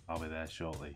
I'll be there shortly.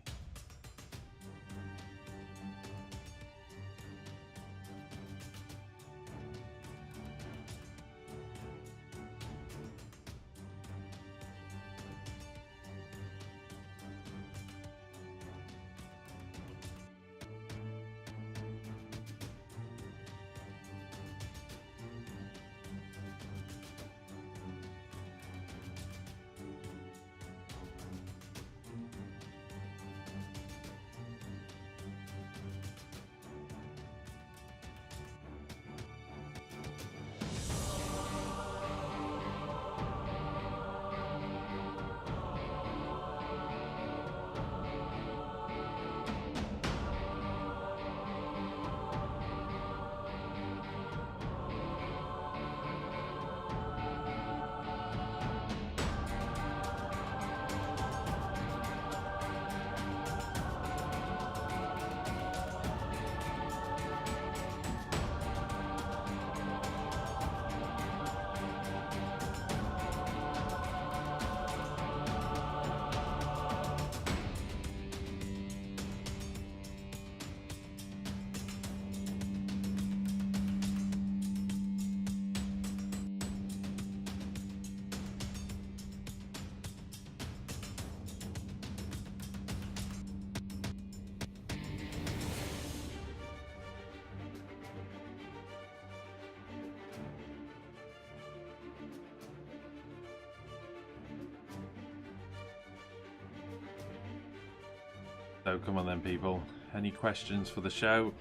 So come on then, people. Any questions for the show?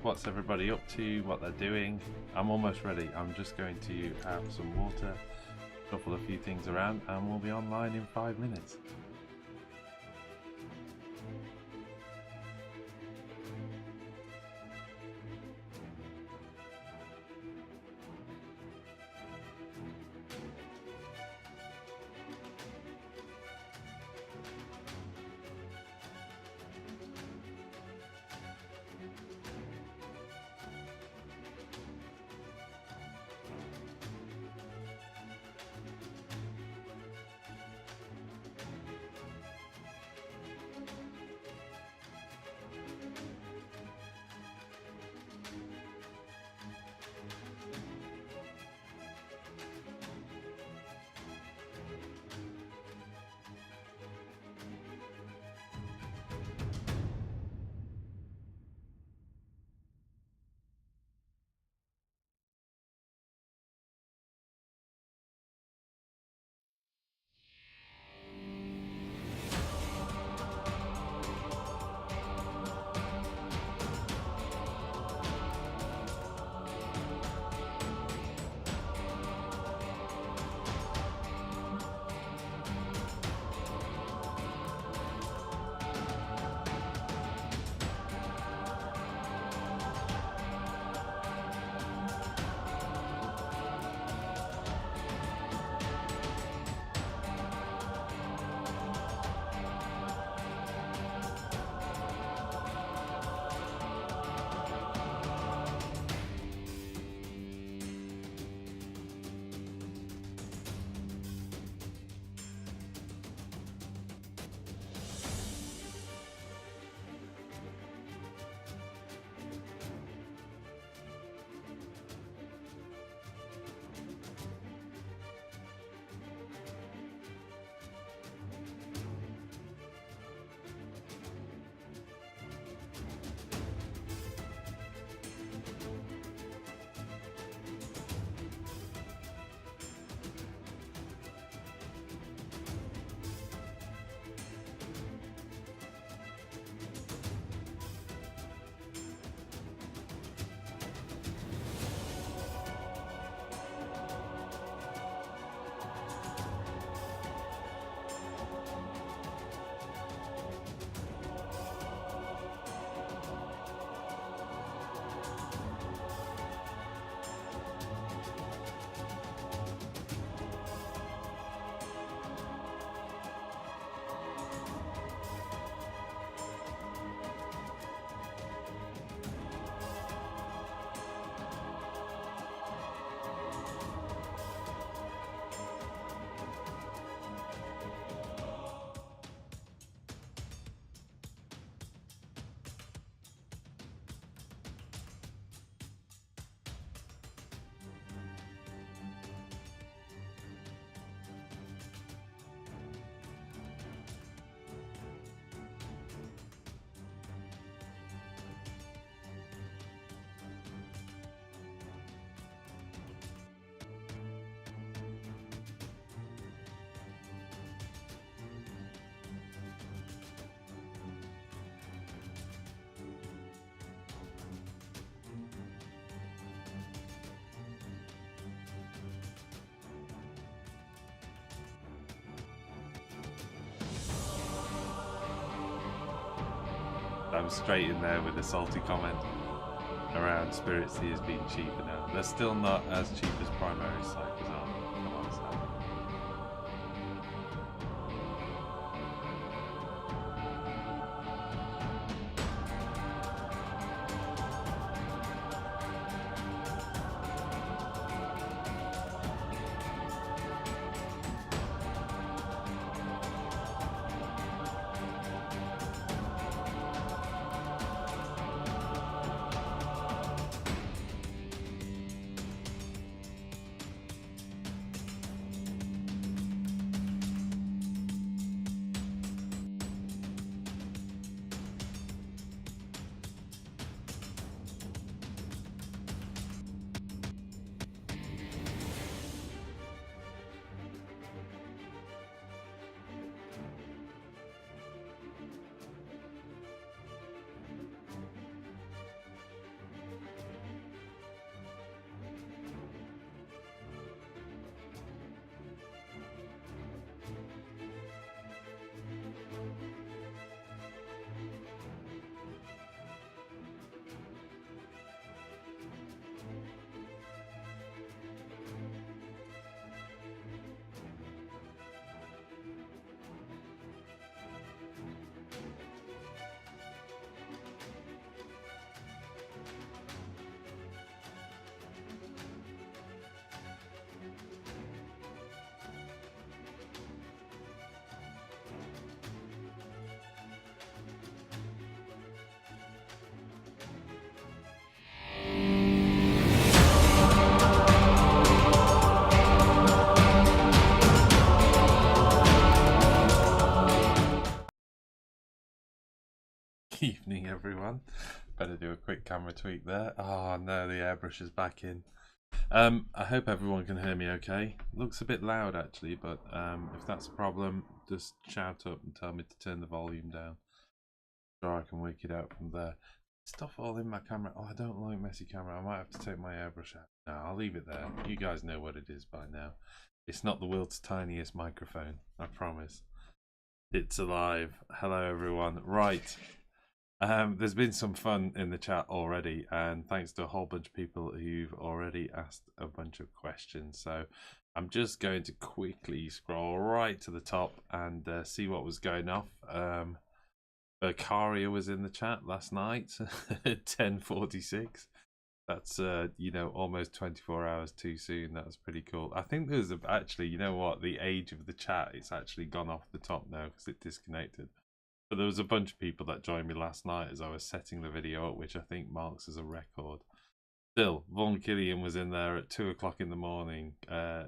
What's everybody up to? What they're doing? I'm almost ready. I'm just going to have some water, shuffle a few things around, and we'll be online in 5 minutes. I'm straight in there with a salty comment around Spirit Seers being cheaper now. They're still not as cheap as primary cycles are. Come on, Sam. Evening, everyone. Better do a quick camera tweak there. Oh no, the airbrush is back in. I hope everyone can hear me okay. Looks a bit loud actually, but if that's a problem, just shout up and tell me to turn the volume down, so I can work it out from there. Stuff all in my camera. Oh, I don't like messy camera. I might have to take my airbrush out. No, I'll leave it there. You guys know what it is by now. It's not the world's tiniest microphone, I promise. It's alive. Hello everyone. Right. There's been some fun in the chat already, and thanks to a whole bunch of people who've already asked a bunch of questions. So I'm just going to quickly scroll right to the top and see what was going off. Karia was in the chat last night at 10:46. That's you know, almost 24 hours too soon. That was pretty cool. I think there's actually, you know what, the age of the chat, it's actually gone off the top now because it disconnected. But there was a bunch of people that joined me last night as I was setting the video up, which I think marks as a record. Still, Von Killian was in there at 2 o'clock in the morning,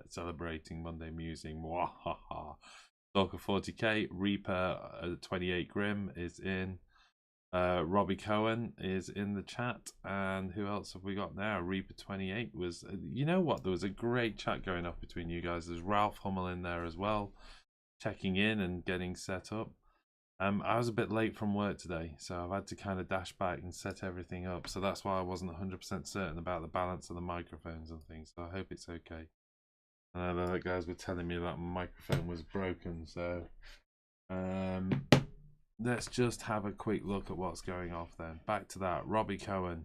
celebrating Monday Musing. Mwahaha. Stalker 40k, Reaper 28 Grim is in. Robbie Cohen is in the chat, and who else have we got now? Reaper 28 was, you know what, there was a great chat going off between you guys. There's Ralph Hummel in there as well, checking in and getting set up. I was a bit late from work today, so I've had to kind of dash back and set everything up. So that's why I wasn't 100% certain about the balance of the microphones and things. So I hope it's okay. I know that guys were telling me that my microphone was broken. So let's just have a quick look at what's going off then. Back to that. Robbie Cohen.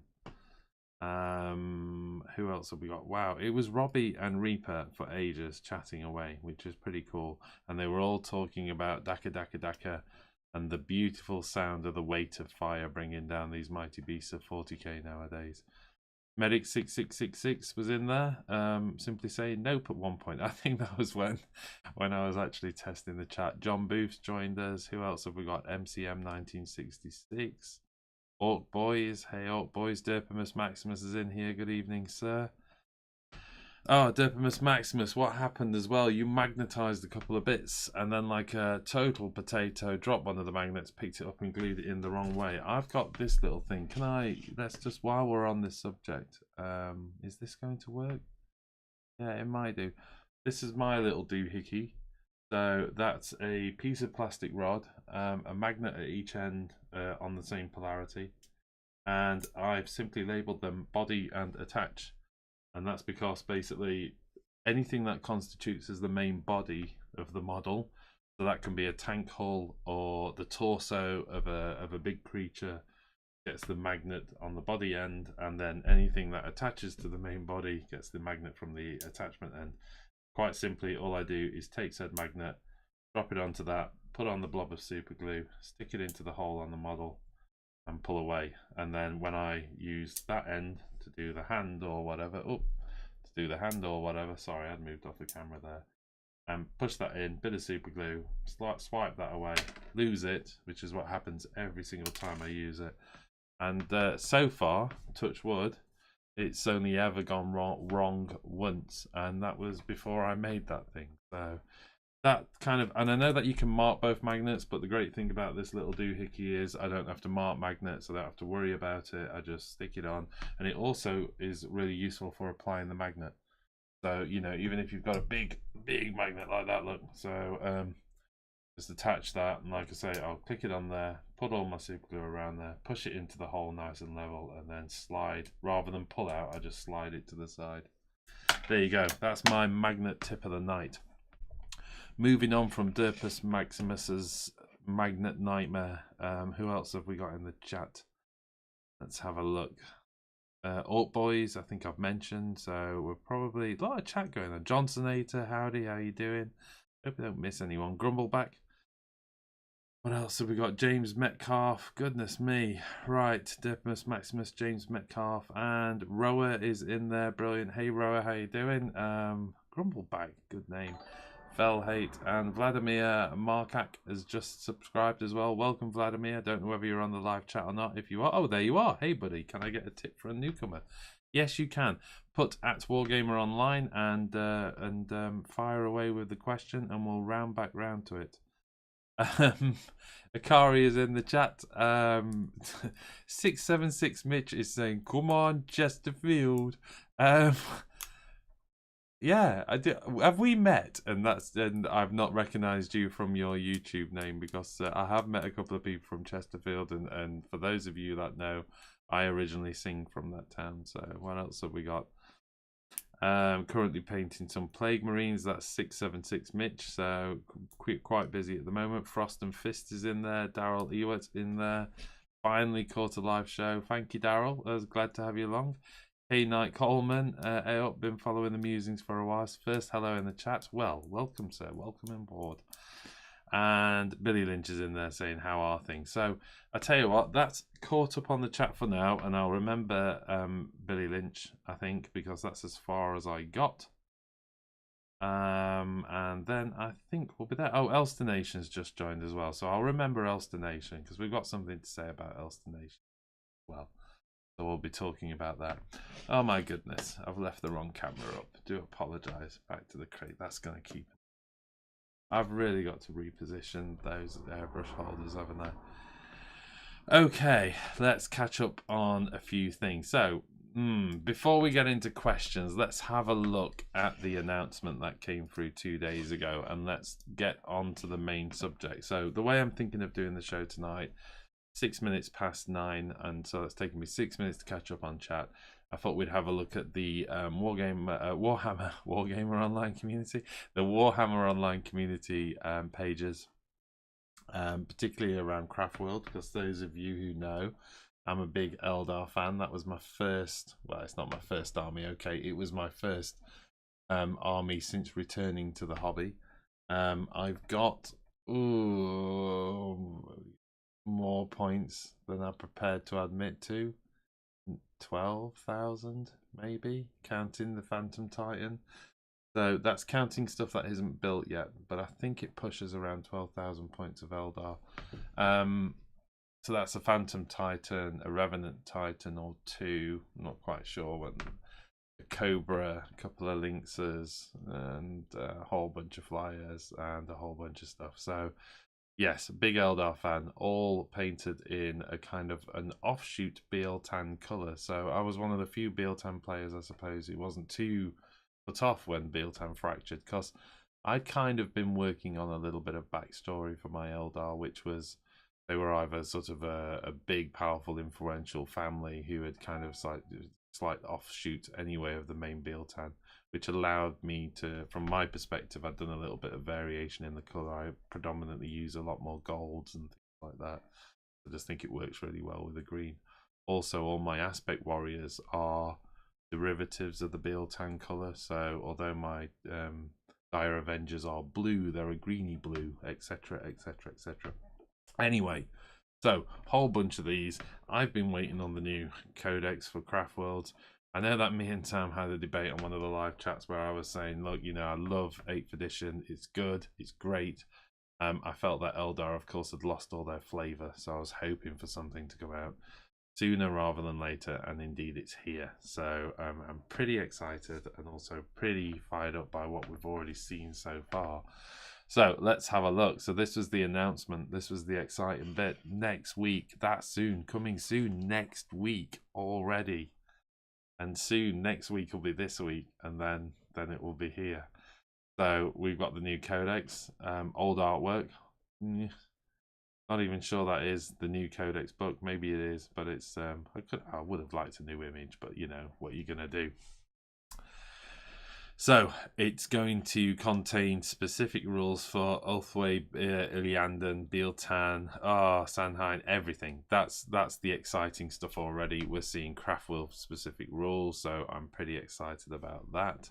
Who else have we got? Wow, it was Robbie and Reaper for ages chatting away, which is pretty cool. And they were all talking about Daka Daka Daka and the beautiful sound of the weight of fire bringing down these mighty beasts of 40k nowadays. Medic 6666 was in there, simply saying nope at one point. I think that was when I was actually testing the chat. John Booth's joined us. Who else have we got? MCM 1966. Orc Boys. Hey Orc Boys. Derpimus Maximus is in here. Good evening, sir. Oh, Derpimus Maximus, what happened as well? You magnetized a couple of bits and then, like a total potato, dropped one of the magnets, picked it up and glued it in the wrong way. I've got this little thing. Can I, let's just, while we're on this subject, is this going to work? Yeah, it might do. This is my little doohickey. So that's a piece of plastic rod, a magnet at each end on the same polarity. And I've simply labeled them body and attach. And that's because basically anything that constitutes as the main body of the model, so that can be a tank hull or the torso of a big creature, gets the magnet on the body end, and then anything that attaches to the main body gets the magnet from the attachment end. Quite simply, all I do is take said magnet, drop it onto that, put on the blob of super glue, stick it into the hole on the model, and pull away. And then when I use that end to do the hand or whatever, sorry, I'd moved off the camera there, and push that in, bit of super glue, swipe that away, lose it, which is what happens every single time I use it. And so far, touch wood, it's only ever gone wrong once, and that was before I made that thing. So that kind of, and I know that you can mark both magnets, but the great thing about this little doohickey is I don't have to mark magnets, so I don't have to worry about it. I just stick it on, and it also is really useful for applying the magnet. So, you know, even if you've got a big magnet like that, look, so just attach that, and like I say, I'll click it on there, put all my super glue around there, push it into the hole nice and level, and then slide. Rather than pull out, I just slide it to the side. There you go. That's my magnet tip of the night. Moving on from Derpus Maximus's magnet nightmare. Who else have we got in the chat? Let's have a look. Alt Boys, I think I've mentioned, so we're probably a lot of chat going on. Johnsonator, howdy, how you doing? Hope I don't miss anyone. Grumbleback. What else have we got? James Metcalf. Goodness me. Right. Derpus Maximus, James Metcalf, and Roa is in there. Brilliant. Hey Roa, how you doing? Grumbleback, good name. Felhate, and Vladimir Markak has just subscribed as well. Welcome, Vladimir. Don't know whether you're on the live chat or not. If you are, oh, there you are. Hey, buddy, can I get a tip for a newcomer? Yes, you can. Put @Wargamer Online and fire away with the question, and we'll round back round to it. Akari is in the chat. 676 Mitch is saying, "Come on, Chesterfield." Yeah, I do. Have we met? And I've not recognised you from your YouTube name, because I have met a couple of people from Chesterfield, and for those of you that know, I originally sing from that town. So what else have we got? Currently painting some Plague Marines. That's 676 Mitch. So quite busy at the moment. Frost and Fist is in there. Daryl Ewart in there. Finally caught a live show. Thank you, Daryl. I was glad to have you along. Hey, Knight Coleman. Hey up, been following the musings for a while. First hello in the chat. Well, welcome, sir. Welcome on board. And Billy Lynch is in there saying, how are things? So I tell you what, that's caught up on the chat for now, and I'll remember Billy Lynch, I think, because that's as far as I got. And then I think we'll be there. Oh, Elster Nation's just joined as well, so I'll remember Elster Nation, because we've got something to say about Elster Nation as well. So we'll be talking about that. Oh my goodness, I've left the wrong camera up. Do apologise. Back to the crate. That's going to keep it. I've really got to reposition those airbrush holders, haven't I? Okay, let's catch up on a few things. So, before we get into questions, let's have a look at the announcement that came through 2 days ago, and let's get on to the main subject. So, the way I'm thinking of doing the show tonight, 6 minutes past 9, and so it's taken me 6 minutes to catch up on chat. I thought we'd have a look at the Warhammer Online community, the Warhammer Online community pages, particularly around Craftworld, because those of you who know, I'm a big Eldar fan. That was my first, well, it's not my first army, okay, it was my first army since returning to the hobby. I've got more points than I'm prepared to admit to. 12,000 maybe, counting the Phantom Titan. So that's counting stuff that isn't built yet, but I think it pushes around 12,000 points of Eldar. So that's a Phantom Titan, a Revenant Titan or two, I'm not quite sure, when a Cobra, a couple of Lynxes, and a whole bunch of Flyers and a whole bunch of stuff. So yes, big Eldar fan, all painted in a kind of an offshoot Bealtan colour. So I was one of the few Bealtan players, I suppose, who wasn't too put off when Bealtan fractured, because I'd kind of been working on a little bit of backstory for my Eldar, which was they were either sort of a big, powerful, influential family who had kind of slight offshoot anyway of the main Bealtan, which allowed me to, from my perspective, I'd done a little bit of variation in the colour. I predominantly use a lot more golds and things like that. I just think it works really well with the green. Also, all my aspect warriors are derivatives of the Bealtan colour. So although my Dire Avengers are blue, they're a greeny blue, etc, etc, etc. Anyway, so whole bunch of these. I've been waiting on the new codex for Craftworld. I know that me and Sam had a debate on one of the live chats where I was saying, look, you know, I love 8th edition. It's good. It's great. I felt that Eldar, of course, had lost all their flavour, so I was hoping for something to go out sooner rather than later, and indeed it's here. So I'm pretty excited and also pretty fired up by what we've already seen so far. So let's have a look. So this was the announcement. This was the exciting bit. Next week, that's soon, coming soon, next week already. And soon, next week will be this week, and then it will be here. So we've got the new codex, old artwork. Not even sure that is the new codex book. Maybe it is, but it's I would have liked a new image, but you know what you're gonna do. So it's going to contain specific rules for Ulthwé, Iliandan, Bealtan, Sanhain, everything. That's the exciting stuff already. We're seeing Craftworld specific rules, so I'm pretty excited about that.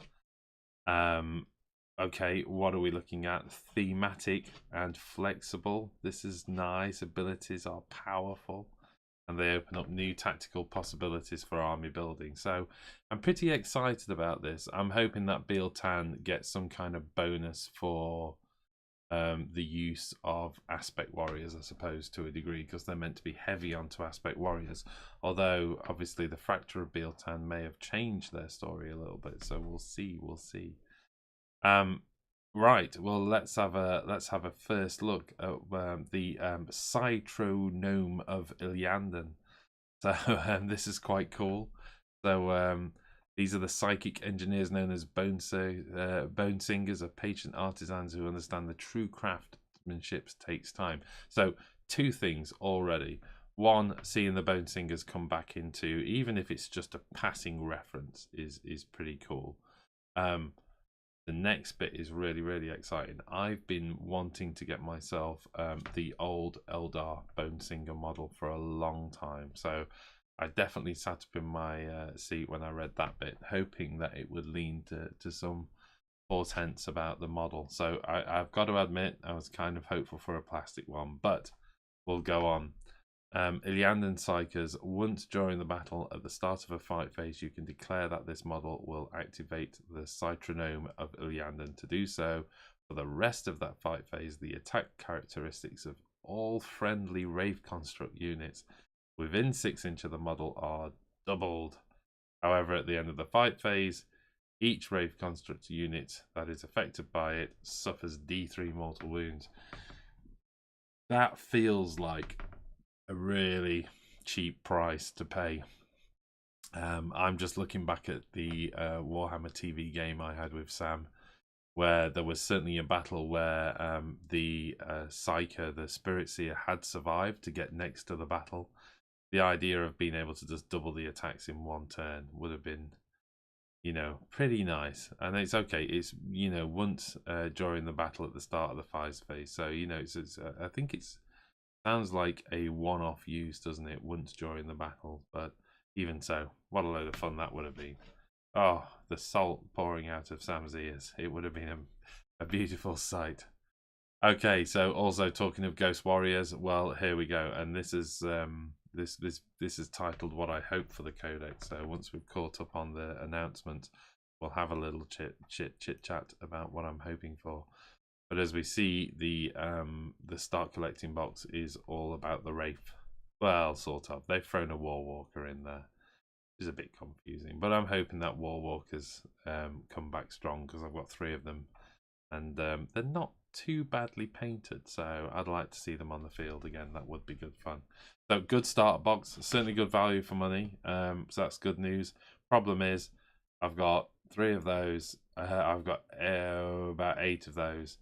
Okay, what are we looking at? Thematic and flexible. This is nice. Abilities are powerful, and they open up new tactical possibilities for army building. So I'm pretty excited about this. I'm hoping that Bealtan gets some kind of bonus for the use of aspect warriors, I suppose, to a degree, because they're meant to be heavy onto aspect warriors. Although obviously the Fracture of Bealtan may have changed their story a little bit, so we'll see. Right, well, let's have a first look at the Citronome of Iliandan. So this is quite cool. So these are the psychic engineers known as bone singers, are patient artisans who understand the true craftsmanship takes time. So two things already. One, seeing the bone singers come back into, even if it's just a passing reference, is pretty cool. The next bit is really, really exciting. I've been wanting to get myself the old Eldar Bone Singer model for a long time. So I definitely sat up in my seat when I read that bit, hoping that it would lean to some portents about the model. So I've got to admit, I was kind of hopeful for a plastic one, but we'll go on. Iliandan Psykers, once during the battle at the start of a fight phase, you can declare that this model will activate the Citronome of Iliandan. To do so, for the rest of that fight phase, the attack characteristics of all friendly Wraith Construct units within 6 inches of the model are doubled. However, at the end of the fight phase, each Wraith Construct unit that is affected by it suffers D3 mortal wounds. That feels like a really cheap price to pay. I'm just looking back at the Warhammer TV game I had with Sam, where there was certainly a battle where the Psyker, the Spirit Seer, had survived to get next to the battle. The idea of being able to just double the attacks in one turn would have been, you know, pretty nice. And it's okay. It's, you know, once during the battle at the start of the fight phase. So, you know, I think it's sounds like a one-off use, doesn't it? Once during the battle, but even so, what a load of fun that would have been. Oh, the salt pouring out of Sam's ears. It would have been a beautiful sight. Okay, so also talking of Ghost Warriors, well, here we go. And this is this is titled What I Hope for the Codex. So once we've caught up on the announcement, we'll have a little chit chat about what I'm hoping for. But as we see, the start collecting box is all about the Wraith. Well, sort of. They've thrown a War Walker in there. It's a bit confusing, but I'm hoping that War Walkers come back strong, because I've got 3 of them, and they're not too badly painted. So I'd like to see them on the field again. That would be good fun. So good start box, certainly good value for money. So that's good news. Problem is, I've got 3 of those. I've got about 8 of those.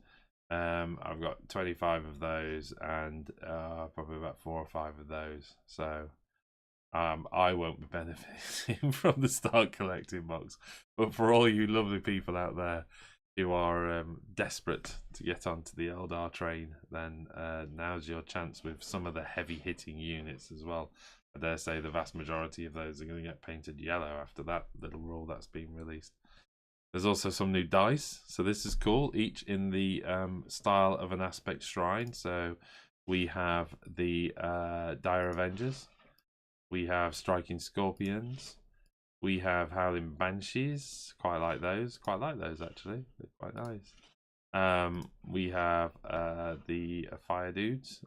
I've got 25 of those, and probably about 4 or 5 of those. So I won't be benefiting from the start collecting box. But for all you lovely people out there who are desperate to get onto the Eldar train, then now's your chance with some of the heavy hitting units as well. I dare say the vast majority of those are going to get painted yellow after that little rule that's been released. There's also some new dice, so this is cool, each in the style of an aspect shrine. So we have the Dire Avengers, we have Striking Scorpions, we have Howling Banshees, quite like those actually, they're quite nice. We have the Fire Dudes,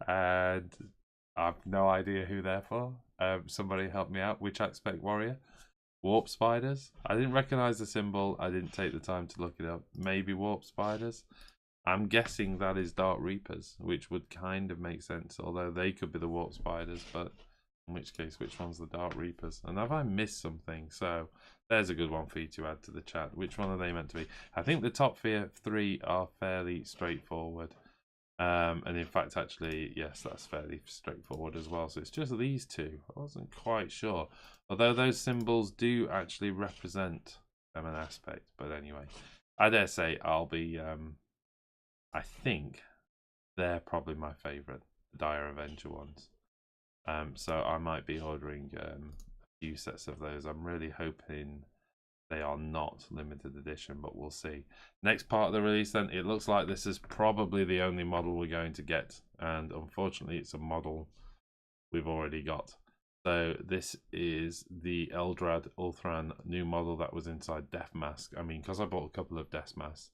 and I've no idea who they're for. Somebody help me out. Which aspect warrior? Warp spiders. I didn't recognize the symbol. I didn't take the time to look it up. Maybe warp spiders. I'm guessing that is Dark Reapers, which would kind of make sense, although they could be the warp spiders, but in which case, which one's the Dark Reapers? And have I missed something? So there's a good one for you to add to the chat. Which one are they meant to be? I think the top three are fairly straightforward. And in fact, actually, yes, that's fairly straightforward as well. So it's just these two. I wasn't quite sure. Although those symbols do actually represent an aspect. But anyway, I dare say I'll be... I think they're probably my favourite, the Dire Avenger ones. So I might be ordering a few sets of those. I'm really hoping they are not limited edition, but we'll see. Next part of the release then, it looks like this is probably the only model we're going to get, and unfortunately it's a model we've already got. So this is the Eldar Ulthran new model that was inside Death Mask. I mean, because I bought a couple of Death Masks,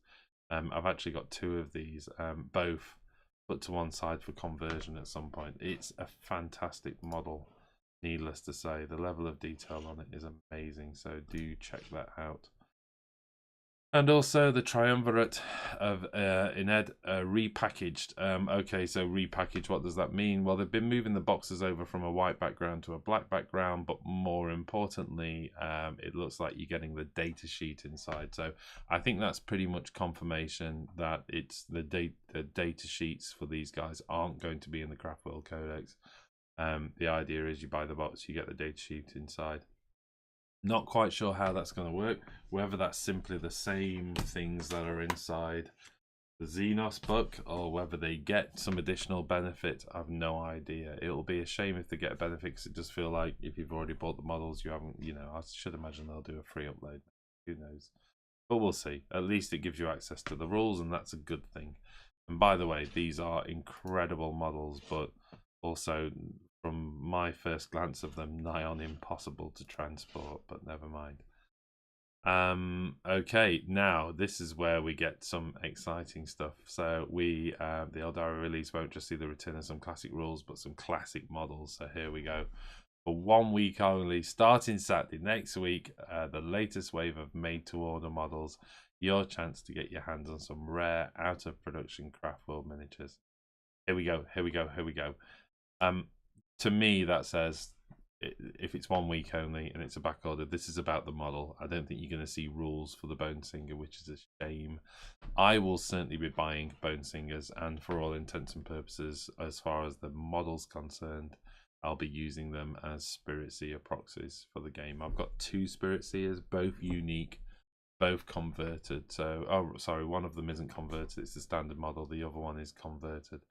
I've actually got two of these, both put to one side for conversion at some point. It's a fantastic model. Needless to say, the level of detail on it is amazing, so do check that out. And also the Triumvirate of Ined repackaged. Okay, so repackaged, what does that mean? Well, they've been moving the boxes over from a white background to a black background, but more importantly, it looks like you're getting the data sheet inside. So I think that's pretty much confirmation that it's the data sheets for these guys aren't going to be in the Craftworld Codex. The idea is you buy the box, you get the data sheet inside. Not quite sure how that's going to work, whether that's simply the same things that are inside the Xenos book or whether they get some additional benefit. I've no idea. It'll be a shame if they get a benefit, because it does feel like if you've already bought the models, you haven't, you know, I should imagine they'll do a free upload. Who knows? But we'll see. At least it gives you access to the rules, and that's a good thing. And by the way, these are incredible models, but also, from my first glance of them, nigh on impossible to transport, but never mind. Okay, now this is where we get some exciting stuff. So we, the Eldar release won't just see the return of some classic rules, but some classic models. So here we go. For 1 week only, starting Saturday next week, the latest wave of made-to-order models. Your chance to get your hands on some rare, out-of-production Craftworld miniatures. Here we go, here we go, here we go. To me, that says if it's 1 week only and it's a back order, this is about the model. I don't think you're going to see rules for the Bone Singer, which is a shame. I will certainly be buying Bone Singers, and for all intents and purposes, as far as the model's concerned, I'll be using them as Spirit Seer proxies for the game. I've got 2 Spirit Seers, both unique, both converted. So, oh, sorry, one of them isn't converted. It's the standard model. The other one is converted.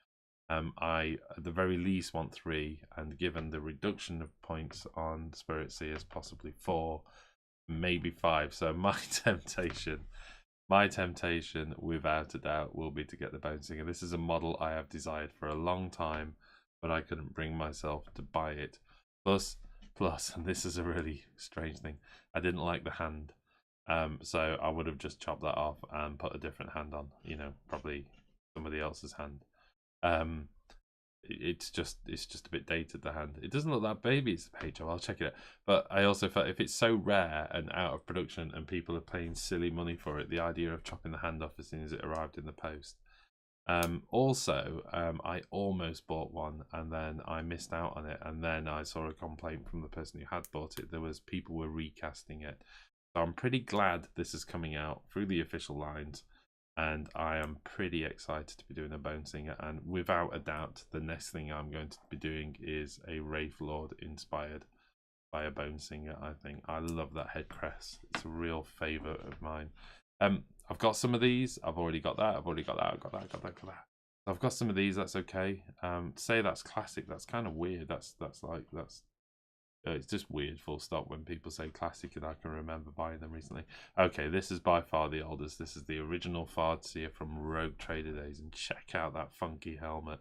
I, at the very least, want 3, and given the reduction of points on Spirit Seers, possibly 4, maybe 5. So my temptation, without a doubt, will be to get the Bone Singer. This is a model I have desired for a long time, but I couldn't bring myself to buy it. Plus, and this is a really strange thing, I didn't like the hand. So I would have just chopped that off and put a different hand on, you know, probably somebody else's hand. It's just a bit dated, the hand. It doesn't look that baby. It's the page. I'll check it out. But I also felt if it's so rare and out of production and people are paying silly money for it, the idea of chopping the hand off as soon as it arrived in the post. Also, I almost bought one and then I missed out on it, and then I saw a complaint from the person who had bought it. There was people were recasting it. So I'm pretty glad this is coming out through the official lines. And I am pretty excited to be doing a Bone Singer, and without a doubt, the next thing I'm going to be doing is a Wraith Lord inspired by a Bone Singer. I think I love that head crest. It's a real favourite of mine. I've got some of these. I've already got that. I've got that. I've got some of these. That's okay. To say that's classic, that's kind of weird. That's it's just weird, full stop, when people say classic, and I can remember buying them recently. Okay, this is by far the oldest. This is the original Farseer from Rogue Trader days, and check out that funky helmet.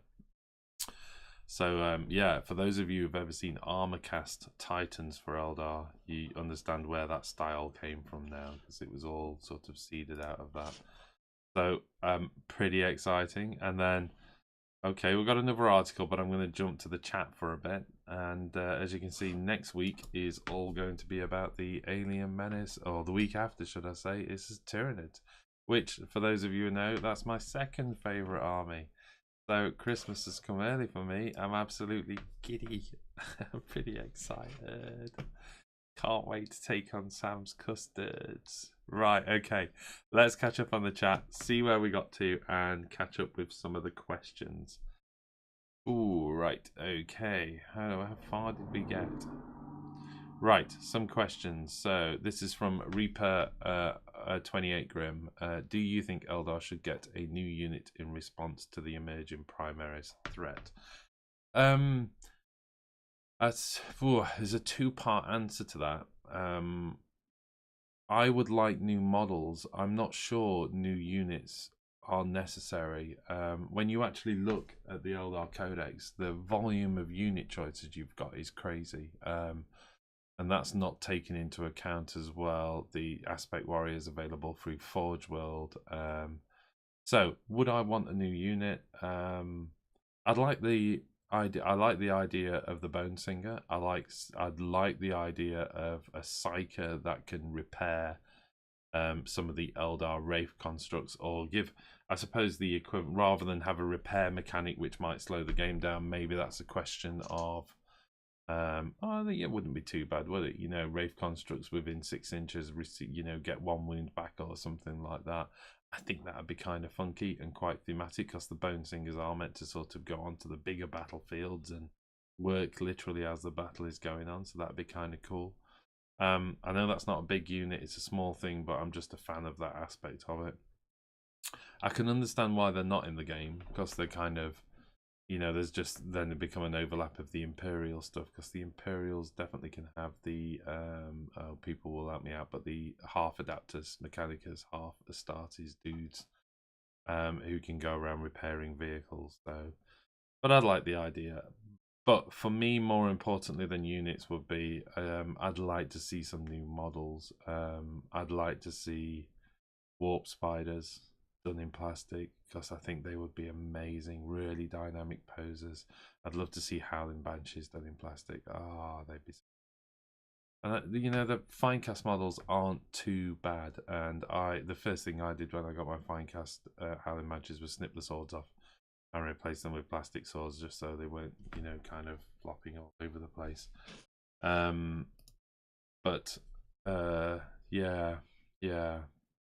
So yeah, for those of you who've ever seen armor cast Titans for Eldar, you understand where that style came from now, because it was all sort of seeded out of that. So pretty exciting. And then okay, we've got another article, but I'm going to jump to the chat for a bit. And as you can see, next week is all going to be about the Alien Menace, or the week after, should I say, is Tyranids, which, for those of you who know, that's my second favourite army. So Christmas has come early for me. I'm absolutely giddy. I'm pretty excited. Can't wait to take on Sam's custards. Right, okay. Let's catch up on the chat, see where we got to, and catch up with some of the questions. Ooh, right, okay. How far did we get? Right, some questions. So this is from Reaper 28 Grim. Do you think Eldar should get a new unit in response to the emerging Primaris threat? There's a two-part answer to that. I would like new models. I'm not sure new units are necessary. When you actually look at the Eldar Codex, the volume of unit choices you've got is crazy. And that's not taken into account as well the aspect warriors available through Forge World. So would I want a new unit? I'd like the idea. I like the idea of the Bone Singer. I'd like the idea of a Psyker that can repair some of the Eldar Wraith constructs, or give, I suppose, the equivalent, rather than have a repair mechanic which might slow the game down. Maybe that's a question of I think it wouldn't be too bad, would it? You know, Wraith constructs within 6 inches, you know, get 1 wound back or something like that. I think that would be kind of funky and quite thematic, because the Bone Singers are meant to sort of go onto the bigger battlefields and work literally as the battle is going on, so that'd be kind of cool. I know that's not a big unit, it's a small thing, but I'm just a fan of that aspect of it. I can understand why they're not in the game, because they're kind of, you know, there's just then become an overlap of the Imperial stuff, because the Imperials definitely can have the people will help me out, but the half adapters, Mechanicus, half Astartes dudes, who can go around repairing vehicles. So, but I'd like the idea. But for me, more importantly than units would be, I'd like to see some new models. I'd like to see warp spiders done in plastic, because I think they would be amazing, really dynamic poses. I'd love to see Howling Banshees done in plastic. They'd be. And you know, the Finecast models aren't too bad. And the first thing I did when I got my Finecast Howling Banshees was snip the swords off and replace them with plastic swords, just so they weren't, you know, kind of flopping all over the place. Yeah.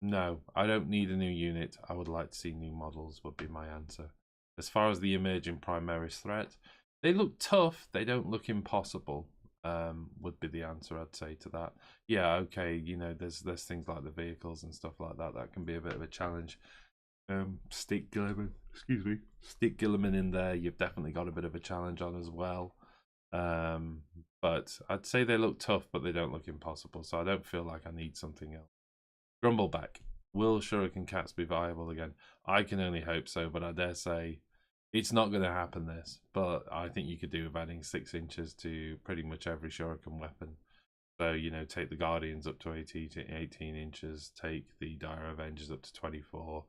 No, I don't need a new unit. I would like to see new models, would be my answer. As far as the emerging Primaris threat, they look tough. They don't look impossible, would be the answer I'd say to that. Yeah, okay, you know, there's things like the vehicles and stuff like that that can be a bit of a challenge. Stick Gilliman in there, you've definitely got a bit of a challenge on as well. But I'd say they look tough, but they don't look impossible, so I don't feel like I need something else. Grumbleback, will Shuriken Cats be viable again? I can only hope so, but I dare say it's not going to happen this. But I think you could do with adding 6 inches to pretty much every Shuriken weapon. So, you know, take the Guardians up to 18 inches, take the Dire Avengers up to 24,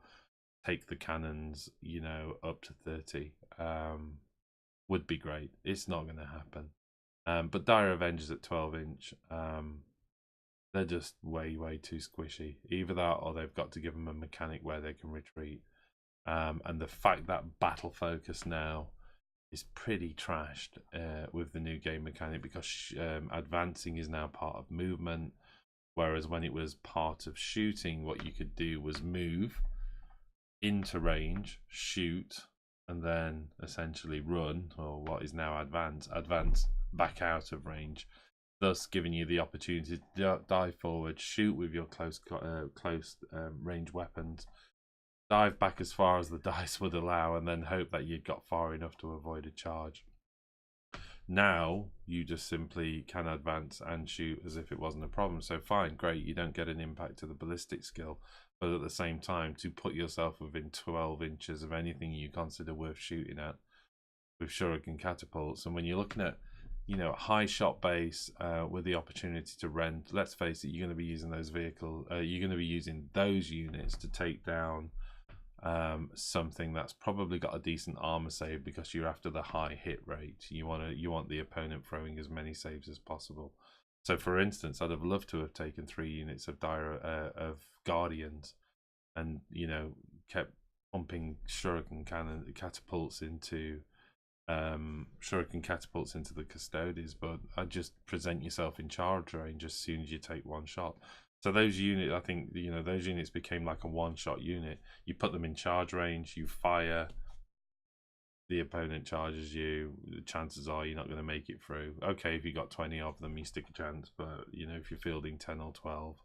take the cannons, you know, up to 30. Would be great. It's not going to happen. But Dire Avengers at 12 inch, they're just way too squishy. Either that, or they've got to give them a mechanic where they can retreat. And the fact that battle focus now is pretty trashed with the new game mechanic, because advancing is now part of movement, whereas when it was part of shooting, what you could do was move into range, shoot, and then essentially run, or what is now advance back out of range, thus giving you the opportunity to dive forward, shoot with your close range weapons, dive back as far as the dice would allow, and then hope that you'd got far enough to avoid a charge. Now you just simply can advance and shoot as if it wasn't a problem. So fine, great, you don't get an impact to the ballistic skill, but at the same time, to put yourself within 12 inches of anything you consider worth shooting at with shuriken catapults. And when you're looking at, you know, high shot base with the opportunity to rend, let's face it, you're going to be using those vehicles, you're going to be using those units to take down something that's probably got a decent armor save, because you're after the high hit rate. You want the opponent throwing as many saves as possible. So for instance, I'd have loved to have taken 3 units of guardians, and, you know, kept pumping shuriken catapults into the custodies, but I'd just present yourself in charge range as soon as you take one shot. So those units, I think, you know, those units became like a one-shot unit. You put them in charge range, you fire, the opponent charges you, the chances are you're not going to make it through. Okay, if you got 20 of them, you stick a chance, but, you know, if you're fielding 10 or 12,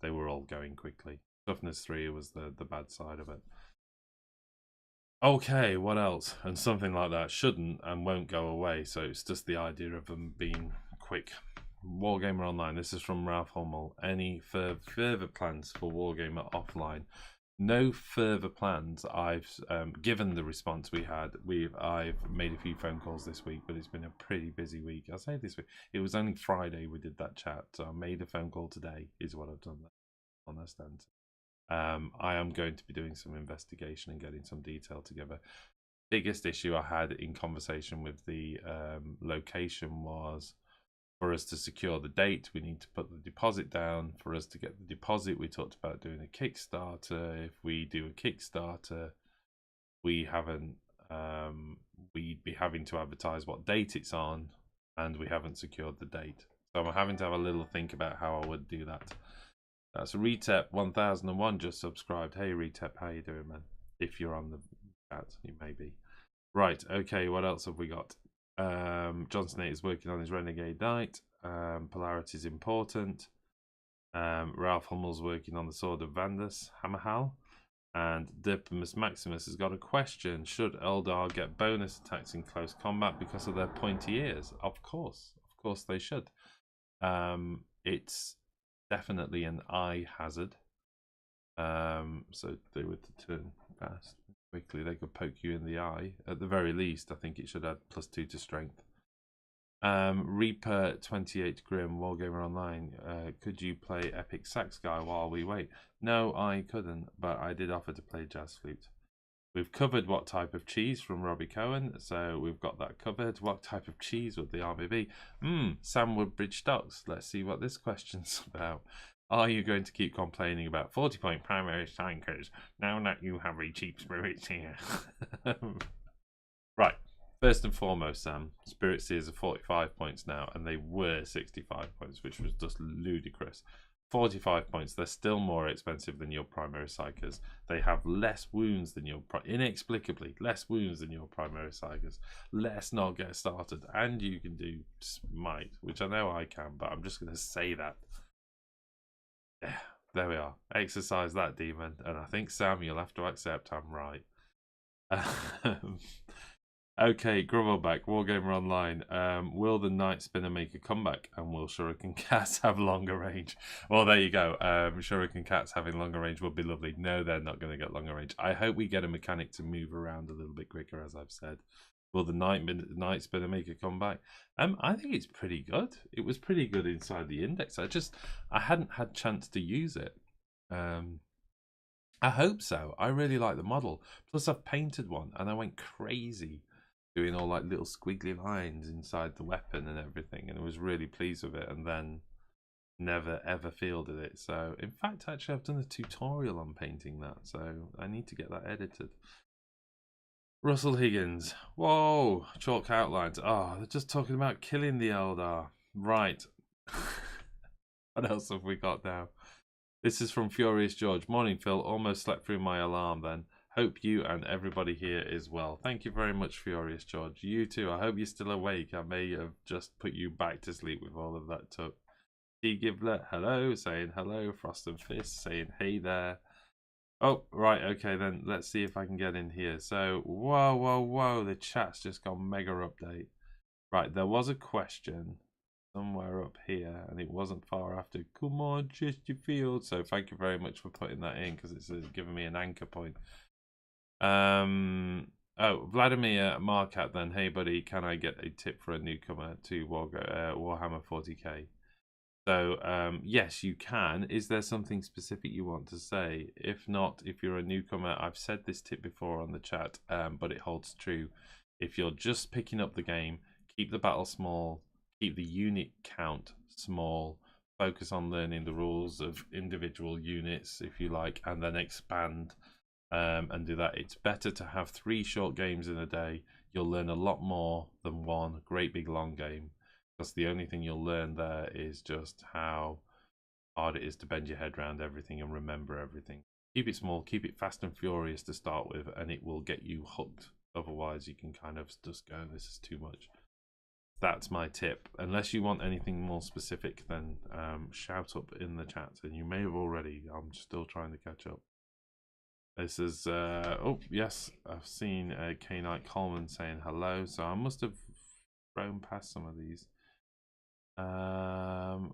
they were all going quickly. Toughness 3 was the bad side of it. Okay, what else? And something like that shouldn't and won't go away, so it's just the idea of them being quick. Wargamer Online, this is from Ralph Hummel. Any further plans for Wargamer Offline? No further plans. I've given the response we had, I've made a few phone calls this week, but it's been a pretty busy week. I say this week, it was only Friday we did that chat, so I made a phone call today is what I've done on that stand. I am going to be doing some investigation and getting some detail together. Biggest issue I had in conversation with the location was, for us to secure the date, we need to put the deposit down. For us to get the deposit, we talked about doing a Kickstarter. If we do a Kickstarter, we haven't, we'd be having to advertise what date it's on, and we haven't secured the date. So I'm having to have a little think about how I would do that. That's Retep 1001 just subscribed. Hey Retep, how you doing, man? If you're on the chat, you may be. Right, okay, what else have we got? Johnson 8 is working on his Renegade Knight. Polarity is important. Ralph Hummel's working on the Sword of Vandus, Hammerhal. And Dipimus Maximus has got a question. Should Eldar get bonus attacks in close combat because of their pointy ears? Of course they should. It's definitely an eye hazard. So they would turn fast. Quickly, they could poke you in the eye. At the very least, I think it should add +2 to strength. Reaper 28 Grim, Wargamer Online. Could you play Epic Sax Guy while we wait? No, I couldn't, but I did offer to play Jazz Flute. We've covered what type of cheese from Robbie Cohen, so we've got that covered. What type of cheese would the army be? Sam Woodbridge Stocks. Let's see what this question's about. Are you going to keep complaining about 40-point primary tankers now that you have a cheap Spirit Seer? Right. First and foremost, Sam, Spirit Seers are 45 points now, and they were 65 points, which was just ludicrous. 45 points, they're still more expensive than your primary psychers. They have less wounds than your, inexplicably, less wounds than your primary psychers. Let's not get started. And you can do Smite, which I know I can, but I'm just going to say that. There we are. Exercise that demon. And I think, Sam, you'll have to accept I'm right. Okay, Grovelback, Wargamer Online. Will the Night Spinner make a comeback? And will Shuriken Cats have longer range? Well, there you go. Shuriken Cats having longer range would be lovely. No, they're not going to get longer range. I hope we get a mechanic to move around a little bit quicker, as I've said. Will the Night Spinner make a comeback? I think it's pretty good. It was pretty good inside the index. I hadn't had chance to use it. I hope so. I really like the model. Plus, I've painted one, and I went crazy doing all like little squiggly lines inside the weapon and everything, and I was really pleased with it. And then never ever fielded it. So, in fact, actually, I've done a tutorial on painting that, so I need to get that edited. Russell Higgins. Whoa, chalk outlines. Oh, they're just talking about killing the Eldar. Right. What else have we got now? This is from Furious George. Morning, Phil. Almost slept through my alarm then. Hope you and everybody here is well. Thank you very much, Furious George. You too. I hope you're still awake. I may have just put you back to sleep with all of that talk. T. Giblet, hello. Saying hello. Frost and Fist saying hey there. Oh, right, okay, then let's see if I can get in here. So, whoa, the chat's just gone mega update. Right, there was a question somewhere up here, and it wasn't far after. Come on, Chesterfield. So thank you very much for putting that in, because it's given me an anchor point. Oh, Vladimir Markat then. Hey, buddy, can I get a tip for a newcomer to Warhammer 40k? So, yes, you can. Is there something specific you want to say? If not, if you're a newcomer, I've said this tip before on the chat, but it holds true. If you're just picking up the game, keep the battle small, keep the unit count small, focus on learning the rules of individual units, if you like, and then expand and do that. It's better to have 3 short games in a day. You'll learn a lot more than 1 great big long game. Because the only thing you'll learn there is just how hard it is to bend your head around everything and remember everything. Keep it small, keep it fast and furious to start with, and it will get you hooked. Otherwise, you can kind of just go, this is too much. That's my tip. Unless you want anything more specific, then shout up in the chat. And you may have already. I'm still trying to catch up. This is, oh, yes, I've seen K Knight Coleman saying hello. So I must have thrown past some of these.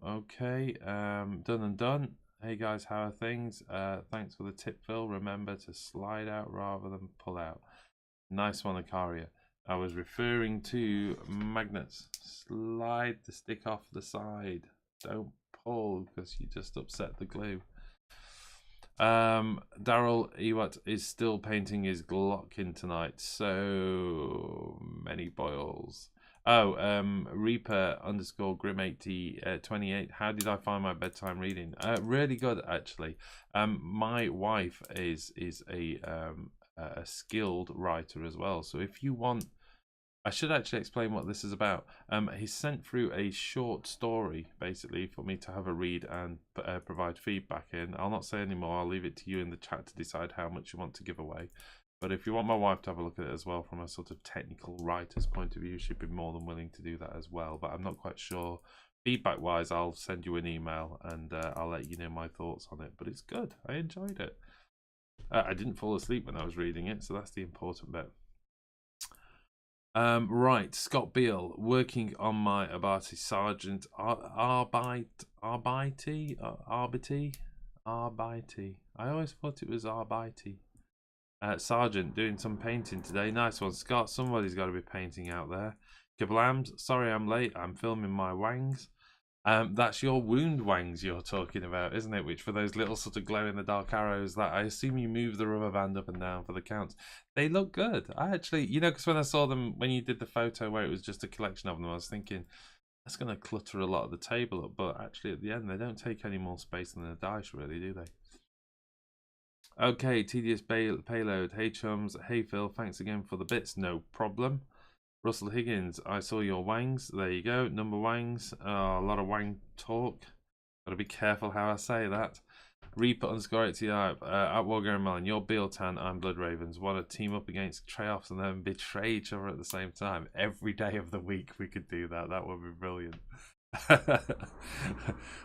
Okay, done and done. Hey guys, how are things? Thanks for the tip, Phil. Remember to slide out rather than pull out. Nice one, Akaria. I was referring to magnets. Slide the stick off the side. Don't pull, because you just upset the glue. Daryl Ewart is still painting his Glockin tonight. So many boils. Oh, Reaper _ Grim80 28. How did I find my bedtime reading? Really good, actually. My wife is a skilled writer as well. So if you want, I should actually explain what this is about. He sent through a short story, basically, for me to have a read and provide feedback in. I'll not say any more. I'll leave it to you in the chat to decide how much you want to give away. But if you want my wife to have a look at it as well from a sort of technical writer's point of view, she'd be more than willing to do that as well. But I'm not quite sure. Feedback-wise, I'll send you an email and I'll let you know my thoughts on it. But it's good. I enjoyed it. I didn't fall asleep when I was reading it, so that's the important bit. Right, Scott Beale, working on my Abati Sergeant Arbite. I always thought it was Arbite. Sergeant doing some painting today. Nice one, Scott. Somebody's got to be painting out there. Kablams, sorry I'm late. I'm filming my wangs. That's your wound wangs you're talking about, isn't it? Which, for those little sort of glow in the dark arrows, that I assume you move the rubber band up and down for the counts. They look good. I actually, you know, because when I saw them, when you did the photo where it was just a collection of them, I was thinking, that's going to clutter a lot of the table up. But actually, at the end, they don't take any more space than a dice, really, do they? Okay, tedious payload. Hey chums, hey Phil, thanks again for the bits. No problem. Russell Higgins, I saw your wangs. There you go, number wangs. A lot of wang talk. Gotta be careful how I say that. Reaper _ at Wargaming Melon, you're Bealtan, I'm Blood Ravens. Want to team up against Treoffs and then betray each other at the same time? Every day of the week we could do that. That would be brilliant.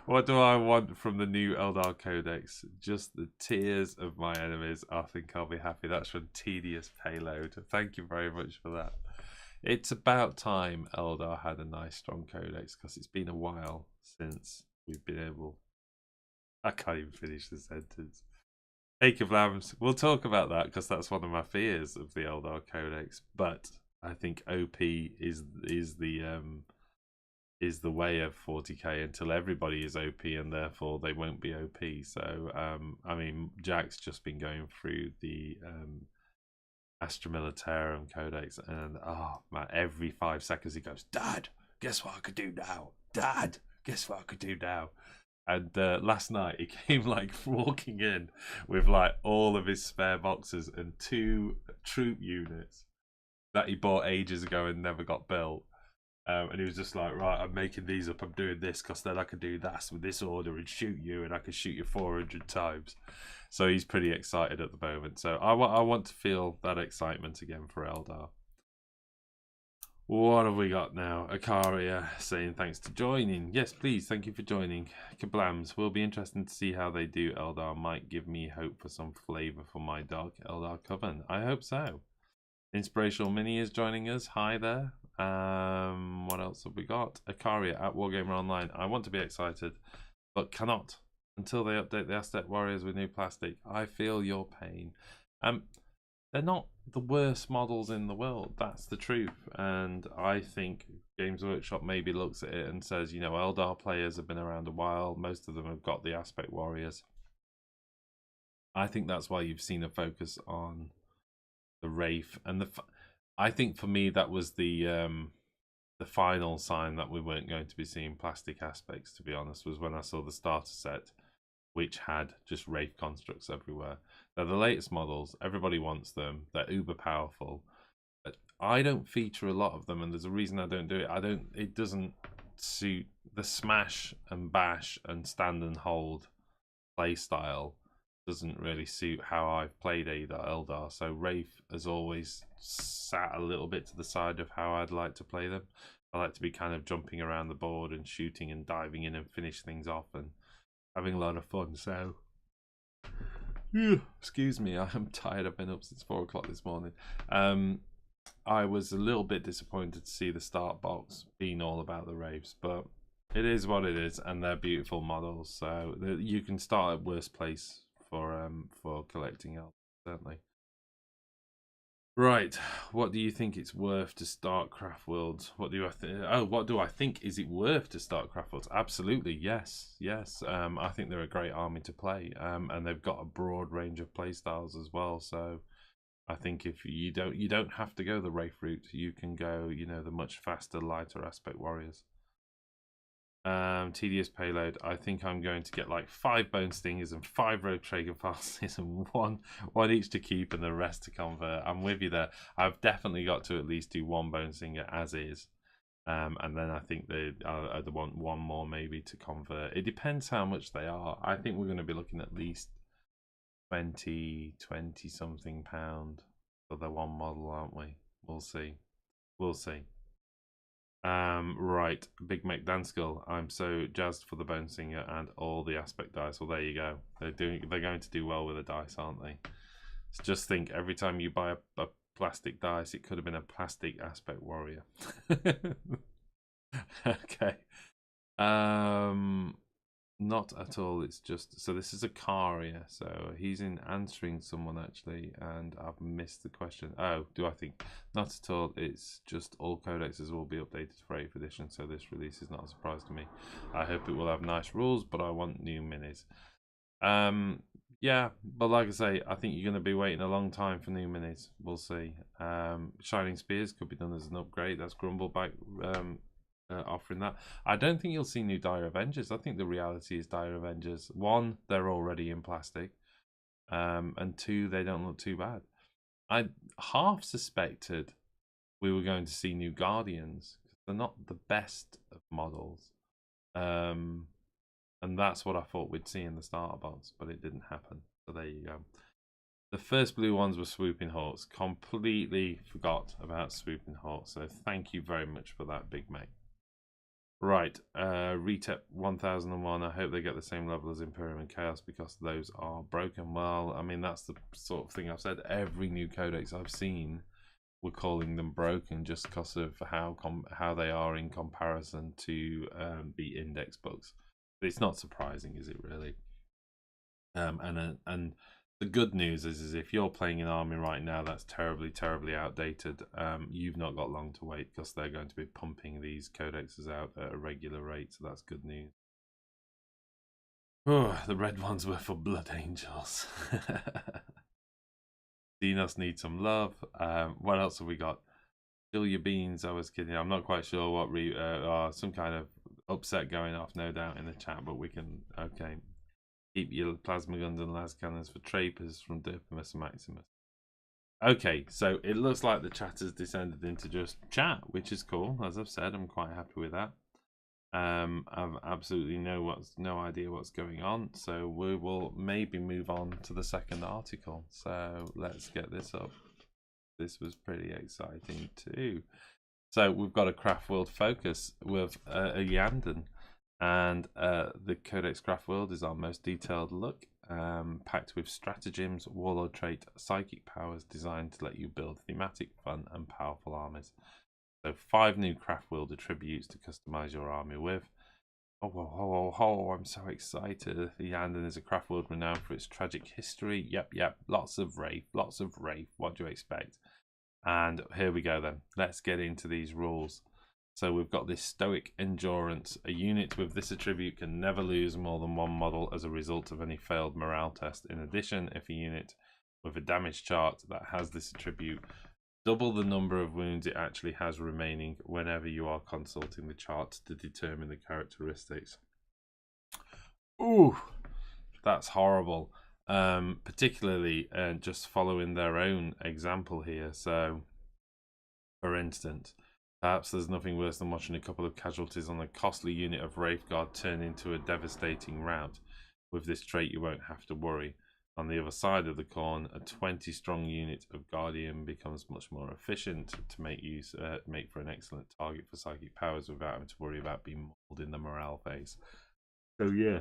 What do I want from the new Eldar Codex? Just the tears of my enemies. I think I'll be happy. That's from Tedious Payload. Thank you very much for that. It's about time Eldar had a nice strong codex, because it's been a while since we've been able... I can't even finish the sentence. Hey Kablams, we'll talk about that, because that's one of my fears of the Eldar Codex. But I think OP is the way of 40k until everybody is OP, and therefore they won't be OP. So I mean, Jack's just been going through the Astra Militarum Codex, and oh man, every 5 seconds he goes, Dad, guess what I could do now? Dad, guess what I could do now? And last night he came like walking in with like all of his spare boxes and 2 troop units that he bought ages ago and never got built. And he was just like, right, I'm making these up, I'm doing this, because then I can do that with this order and shoot you, and I can shoot you 400 times. So he's pretty excited at the moment. So I want to feel that excitement again for Eldar. What have we got now? Akaria saying thanks to joining. Yes, please, thank you for joining. Kablams, will be interesting to see how they do. Eldar might give me hope for some flavour for my dog, Eldar Coven. I hope so. Inspirational Mini is joining us. Hi there. What else have we got? Akaria at Wargamer Online. I want to be excited, but cannot until they update the Aztec Warriors with new plastic. I feel your pain. They're not the worst models in the world. That's the truth. And I think Games Workshop maybe looks at it and says, you know, Eldar players have been around a while. Most of them have got the Aspect Warriors. I think that's why you've seen a focus on the Wraith. And I think for me that was the final sign that we weren't going to be seeing plastic aspects, to be honest, was when I saw the starter set, which had just Wraith constructs everywhere. They're the latest models. Everybody wants them. They're uber powerful. But I don't feature a lot of them, and there's a reason I don't do it. It doesn't suit the smash and bash and stand and hold play style. Doesn't really suit how I've played Eldar. So Wraith has always sat a little bit to the side of how I'd like to play them. I like to be kind of jumping around the board and shooting and diving in and finish things off and having a lot of fun. So excuse me, I am tired. I've been up since 4 o'clock this morning. I was a little bit disappointed to see the start box being all about the Wraiths, but it is what it is, and they're beautiful models. So you can start at worst place for collecting elves, certainly. Right, what do you think it's worth to start Craftworlds? What do I think? Oh, what do I think? Is it worth to start Craftworlds? Absolutely, yes. I think they're a great army to play, and they've got a broad range of play styles as well. So I think if you don't have to go the Wraith route, you can go, you know, the much faster, lighter Aspect Warriors. Tedious payload. I think I'm going to get like 5 Bone Stingers and 5 Rogue Traeger Passes and one each to keep and the rest to convert. I'm with you there. I've definitely got to at least do 1 Bone Stinger as is. And then I think I'd want 1 more maybe to convert. It depends how much they are. I think we're going to be looking at least 20 something pound for the one model, aren't we? We'll see. Right, Big Mac Danskull. I'm so jazzed for the Bone Singer and all the aspect dice. Well, there you go. They're going to do well with the dice, aren't they? So just think, every time you buy a plastic dice, it could have been a plastic aspect warrior. Okay. Not at all. It's just, so this is a Akaria. So he's in answering someone actually, and I've missed the question. Oh, do I think? Not at all. It's just all codexes will be updated for 8th edition, so this release is not a surprise to me. I hope it will have nice rules, but I want new minis. Yeah, but like I say, I think you're going to be waiting a long time for new minis. We'll see. Shining Spears could be done as an upgrade. That's Grumbleback offering that. I don't think you'll see new Dire Avengers. I think the reality is Dire Avengers, 1, they're already in plastic, and 2, they don't look too bad. I half suspected we were going to see new Guardians. They're not the best of models, and that's what I thought we'd see in the starter box, but it didn't happen. So there you go. The first blue ones were Swooping Hawks. Completely forgot about Swooping Hawks, so thank you very much for that, Big Mate. Right, Retep 1001. I hope they get the same level as Imperium and Chaos because those are broken. Well, I mean, that's the sort of thing I've said. Every new codex I've seen, we're calling them broken just because of how they are in comparison to the index books. But it's not surprising, is it really? And the good news is if you're playing an army right now that's terribly outdated, you've not got long to wait because they're going to be pumping these codexes out at a regular rate, so that's good news. Oh, the red ones were for Blood Angels. Dinos needs some love. What else have we got? Still your beans. I was kidding. I'm not quite sure what some kind of upset going off, no doubt, in the chat, but we can. Okay. Keep your plasma guns and las cannons for Trapers from Derpimus and Maximus. Okay, so it looks like the chat has descended into just chat, which is cool. As I've said, I'm quite happy with that. I've absolutely no idea what's going on, so we will maybe move on to the second article. So let's get this up. This was pretty exciting too. So we've got a Craftworld focus with a Yanden, and the Codex Craftworld is our most detailed look, packed with stratagems, warlord trait, psychic powers designed to let you build thematic, fun, and powerful armies. So 5 new Craftworld attributes to customize your army with. Oh, I'm so excited. Yanden is a Craftworld renowned for its tragic history. Yep. Lots of Wraith. What do you expect? And here we go then. Let's get into these rules. So we've got this Stoic Endurance. A unit with this attribute can never lose more than 1 model as a result of any failed morale test. In addition, if a unit with a damage chart that has this attribute, double the number of wounds it actually has remaining whenever you are consulting the chart to determine the characteristics. Ooh, that's horrible. Particularly just following their own example here. So, for instance, perhaps there's nothing worse than watching a couple of casualties on a costly unit of Wraithguard turn into a devastating rout. With this trait, you won't have to worry. On the other side of the coin, a 20-strong unit of Guardian becomes much more efficient to make for an excellent target for psychic powers without having to worry about being mauled in the morale phase. So yeah.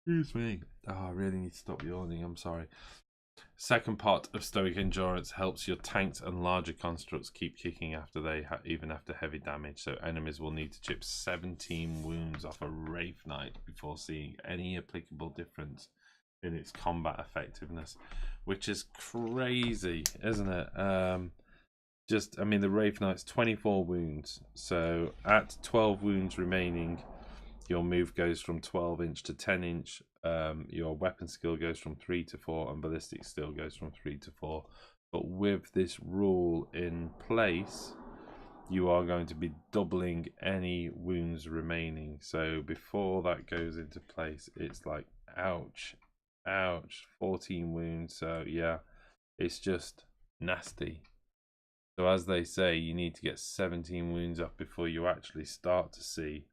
Excuse me. Oh, I really need to stop yawning. I'm sorry. Second part of Stoic Endurance helps your tanks and larger constructs keep kicking after even after heavy damage. So enemies will need to chip 17 wounds off a Wraith Knight before seeing any applicable difference in its combat effectiveness, which is crazy, isn't it? I mean, the Wraith Knight's 24 wounds. So at 12 wounds remaining, your move goes from 12-inch to 10-inch. Your weapon skill goes from 3 to 4, and ballistic skill goes from 3 to 4. But with this rule in place, you are going to be doubling any wounds remaining. So before that goes into place, it's like, ouch, 14 wounds. So yeah, it's just nasty. So as they say, you need to get 17 wounds up before you actually start to see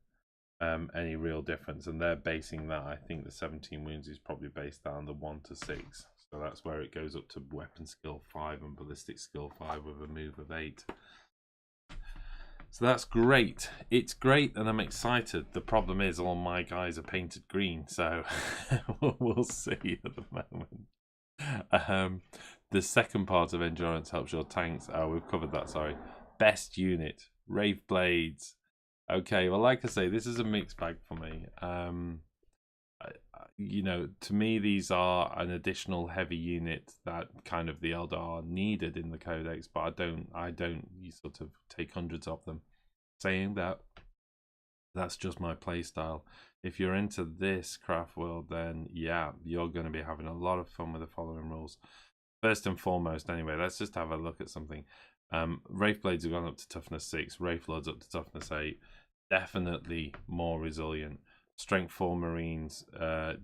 any real difference, and they're basing that, I think the 17 wounds is probably based on the 1 to 6, so that's where it goes up to weapon skill 5 and ballistic skill 5 with a move of 8. So that's great. It's great, and I'm excited. The problem is all my guys are painted green, so we'll see at the moment. The second part of Endurance helps your tanks. Oh, we've covered that, sorry. Best unit, Wraith Blades. Okay, well, like I say, this is a mixed bag for me. To me, these are an additional heavy unit that kind of the Eldar needed in the Codex, but I don't sort of take hundreds of them. Saying that, that's just my play style. If you're into this Craftworld, then yeah, you're going to be having a lot of fun with the following rules. First and foremost, anyway, let's just have a look at something. Wraith Blades have gone up to toughness 6, Wraith Lords up to toughness 8. Definitely more resilient. Strength 4 Marines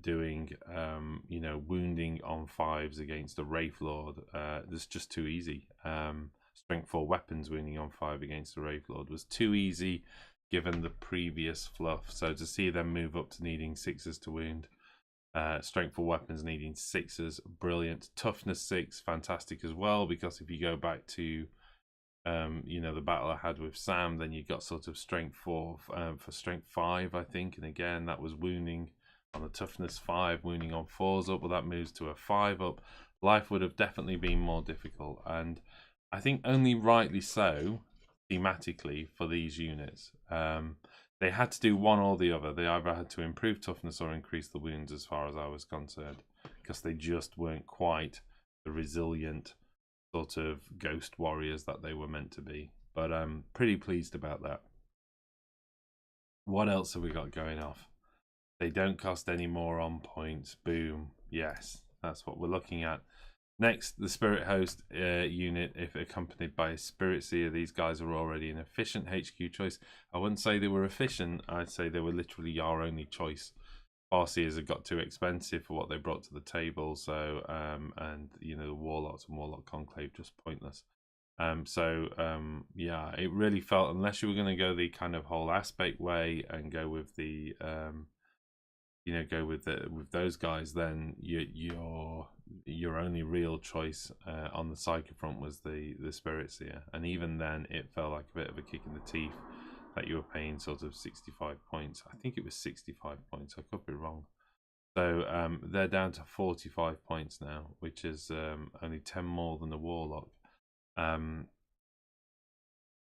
doing wounding on 5s against a Wraith Lord. That's just too easy. Strength 4 weapons wounding on 5 against a Wraith Lord was too easy given the previous fluff. So to see them move up to needing 6s to wound. Strength 4 weapons needing 6s, brilliant. Toughness 6, fantastic as well, because if you go back to the battle I had with Sam, then you got sort of strength 4 for strength 5, I think, and again that was wounding on the toughness 5, wounding on 4s up. Well, that moves to a 5 up. Life would have definitely been more difficult, and I think only rightly so thematically for these units. They had to do one or the other. They either had to improve toughness or increase the wounds, as far as I was concerned, because they just weren't quite the resilient sort of ghost warriors that they were meant to be. But I'm pretty pleased about that. What else have we got going off? They don't cost any more on points. Boom. Yes, that's what we're looking at. Next, the Spirit Host unit, if accompanied by a Spirit Seer. These guys are already an efficient HQ choice. I wouldn't say they were efficient. I'd say they were literally our only choice. Farseers have got too expensive for what they brought to the table. So, the Warlocks and Warlock Conclave, just pointless. Yeah, it really felt, unless you were going to go the kind of whole aspect way and go with the you know, go with those guys, then your only real choice on the psychic front was the Spirit Seer, and even then it felt like a bit of a kick in the teeth that you were paying sort of 65 points. I think it was 65 points. I could be wrong. So they're down to 45 points now, which is only 10 more than the Warlock.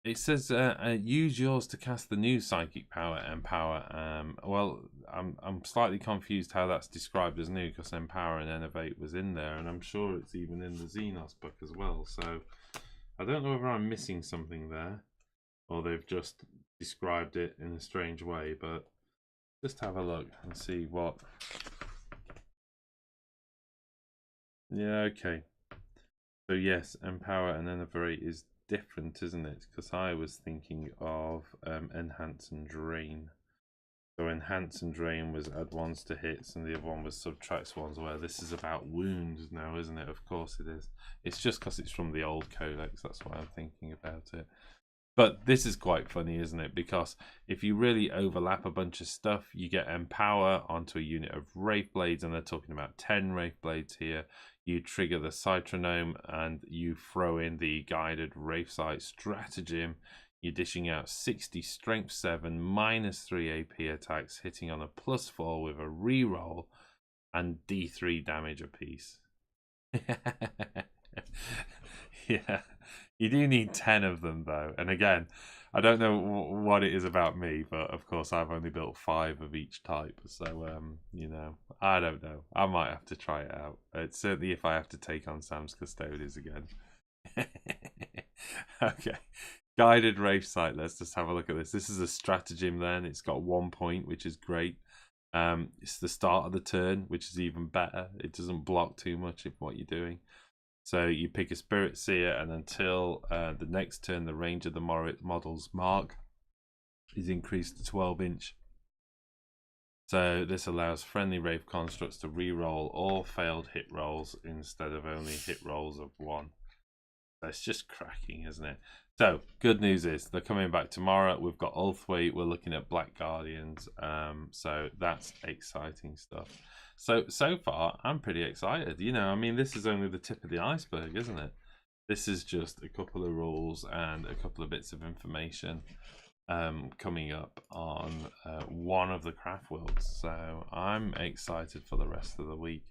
It says use yours to cast the new psychic power, Empower. Well, I'm slightly confused how that's described as new, because Empower and Innovate was in there, and I'm sure it's even in the Xenos book as well. So I don't know whether I'm missing something there, or they've just described it in a strange way. But just have a look and see what. Yeah, okay. So yes, Empower and Innovate is different, isn't it? Because I was thinking of Enhance and Drain. So Enhance and Drain was add ones to hits, and the other one was subtracts ones, where this is about wounds now, isn't it? Of course it is. It's just because it's from the old codex, that's why I'm thinking about it. But this is quite funny, isn't it? Because if you really overlap a bunch of stuff, you get Empower onto a unit of Wraith Blades, and they're talking about 10 Wraith Blades here. You trigger the Citronome and you throw in the Guided Wraithsight Stratagem. You're dishing out 60 Strength 7, -3 AP attacks, hitting on a +4 with a reroll, and D3 damage apiece. Yeah, you do need 10 of them though. And again, I don't know what it is about me, but of course I've only built 5 of each type. So, you know, I don't know. I might have to try it out. It's certainly if I have to take on Sam's Custodians again. Okay. Guided Wraithsight. Let's just have a look at this. This is a stratagem then. It's got 1 point, which is great. It's the start of the turn, which is even better. It doesn't block too much of what you're doing. So you pick a Spirit Seer, and until the next turn, the range of the model's mark is increased to 12-inch. So this allows friendly Wraith constructs to re-roll all failed hit rolls instead of only hit rolls of 1. That's just cracking, isn't it? So good news is they're coming back tomorrow. We've got Ulthwaite. We're looking at Black Guardians. So that's exciting stuff. So far, I'm pretty excited. You know, I mean, this is only the tip of the iceberg, isn't it? This is just a couple of rules and a couple of bits of information coming up on one of the Craftworlds. So I'm excited for the rest of the week.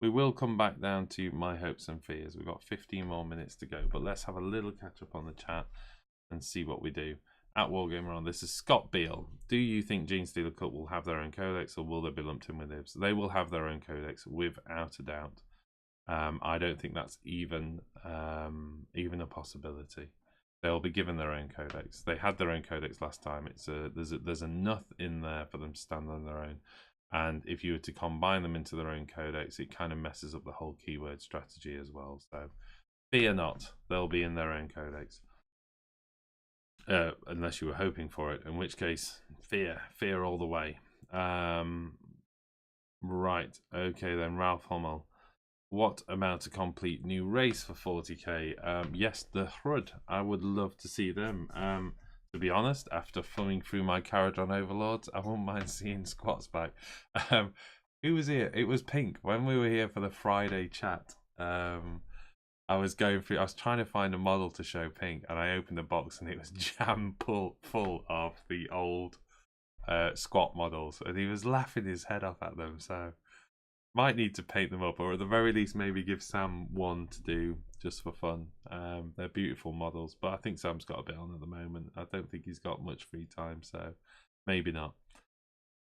We will come back down to my hopes and fears. We've got 15 more minutes to go, but let's have a little catch up on the chat and see what we do. At Wargamer on, this is Scott Beale. Do you think Genestealer Cult will have their own codex, or will they be lumped in with Ibs? They will have their own codex without a doubt. I don't think that's even a possibility. They'll be given their own codex. They had their own codex last time. There's enough in there for them to stand on their own. And if you were to combine them into their own codex, it kind of messes up the whole keyword strategy as well. So fear not, they'll be in their own codex. Unless you were hoping for it, in which case, fear all the way. Right, okay then, Ralph Hummel. What about a complete new race for 40k? Yes, the Hrud. I would love to see them. To be honest, after thumbing through my Caradron Overlords, I wouldn't mind seeing Squats back. Who was here? It was Pink. When we were here for the Friday chat, I was trying to find a model to show Pink, and I opened the box and it was jam full of the old Squat models, and he was laughing his head off at them. So might need to paint them up, or at the very least maybe give Sam one to do just for fun. They're beautiful models, but I think Sam's got a bit on at the moment. I don't think he's got much free time, so maybe not.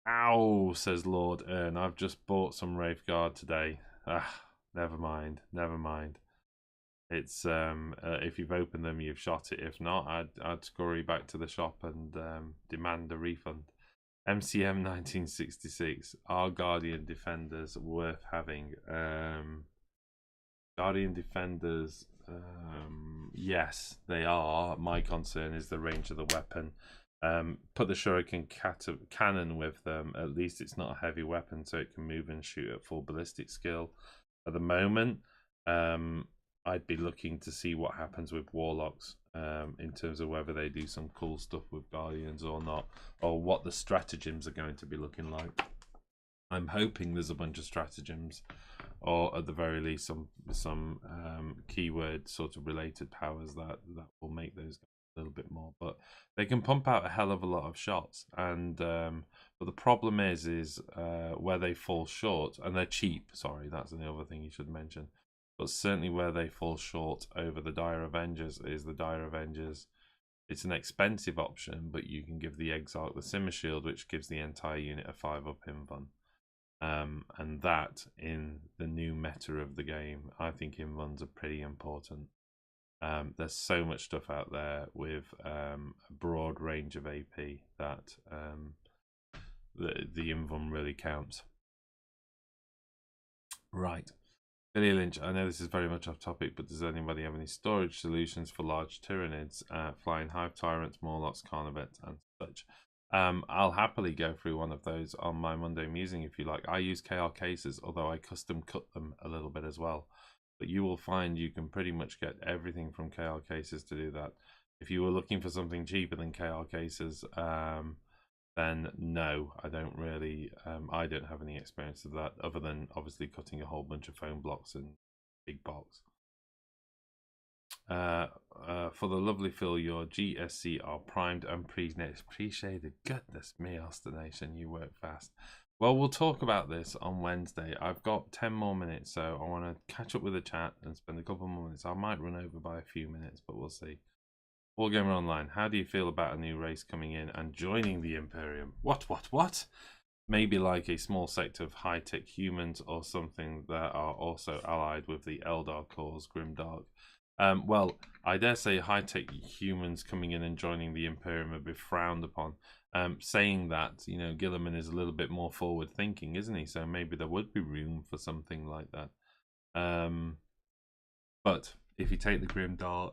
Ow, says Lord Ern. I've just bought some Wraithguard today. Never mind. It's if you've opened them, you've shot it. If not, I'd scurry back to the shop and demand a refund. MCM 1966. Are Guardian Defenders worth having? Guardian Defenders, yes, they are. My concern is the range of the weapon. Put the Shuriken cannon with them. At least it's not a heavy weapon, so it can move and shoot at full ballistic skill. At the moment, I'd be looking to see what happens with Warlocks in terms of whether they do some cool stuff with Guardians or not, or what the stratagems are going to be looking like. I'm hoping there's a bunch of stratagems, or at the very least some keyword sort of related powers that will make those a little bit more. But they can pump out a hell of a lot of shots, and but the problem is where they fall short, and they're cheap. Sorry, that's the other thing you should mention. But certainly where they fall short over the Dire Avengers is the Dire Avengers. It's an expensive option, but you can give the Exarch the Simmer Shield, which gives the entire unit a 5-up invuln. And that, in the new meta of the game, I think invulns are pretty important. There's so much stuff out there with a broad range of AP that the invuln really counts. Right. Billy Lynch, I know this is very much off topic, but does anybody have any storage solutions for large Tyranids, flying Hive Tyrants, Morlocks, Carnivets, and such? I'll happily go through one of those on my Monday Musing if you like. I use KR cases, although I custom cut them a little bit as well. But you will find you can pretty much get everything from KR cases to do that. If you were looking for something cheaper than KR cases, then no, I don't really. I don't have any experience of that, other than obviously cutting a whole bunch of foam blocks in big box. For the lovely Phil, your GSC are primed and pre-shaded. Goodness me, Ostination, you work fast. Well, we'll talk about this on Wednesday. I've got 10 more minutes, so I want to catch up with the chat and spend a couple more minutes. I might run over by a few minutes, but we'll see. Wargamer Online, how do you feel about a new race coming in and joining the Imperium? What? Maybe like a small sector of high-tech humans or something that are also allied with the Eldar cause, Grimdark. Well, I dare say high-tech humans coming in and joining the Imperium would be frowned upon. Saying that, you know, Gilliman is a little bit more forward-thinking, isn't he? So maybe there would be room for something like that. But if you take the Grimdark...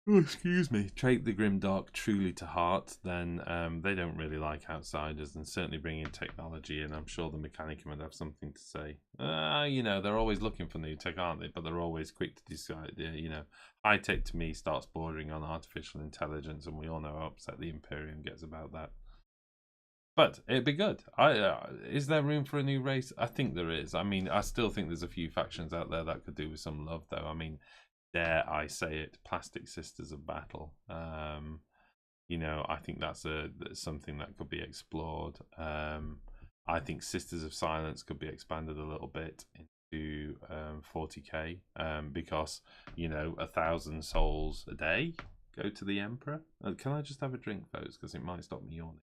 excuse me. Take the Grimdark truly to heart, then they don't really like outsiders, and certainly bringing technology in. I'm sure the Mechanicum would have something to say. You know, they're always looking for new tech, aren't they? But they're always quick to decide. You know, high tech to me starts bordering on artificial intelligence, and we all know how upset the Imperium gets about that. But it'd be good. Is there room for a new race? I think there is. I mean, I still think there's a few factions out there that could do with some love, though. I mean, dare I say it, Plastic Sisters of Battle. You know, I think that's something that could be explored. I think Sisters of Silence could be expanded a little bit into 40k, because, you know, 1,000 souls a day go to the Emperor. Can I just have a drink, folks? Because it might stop me yawning.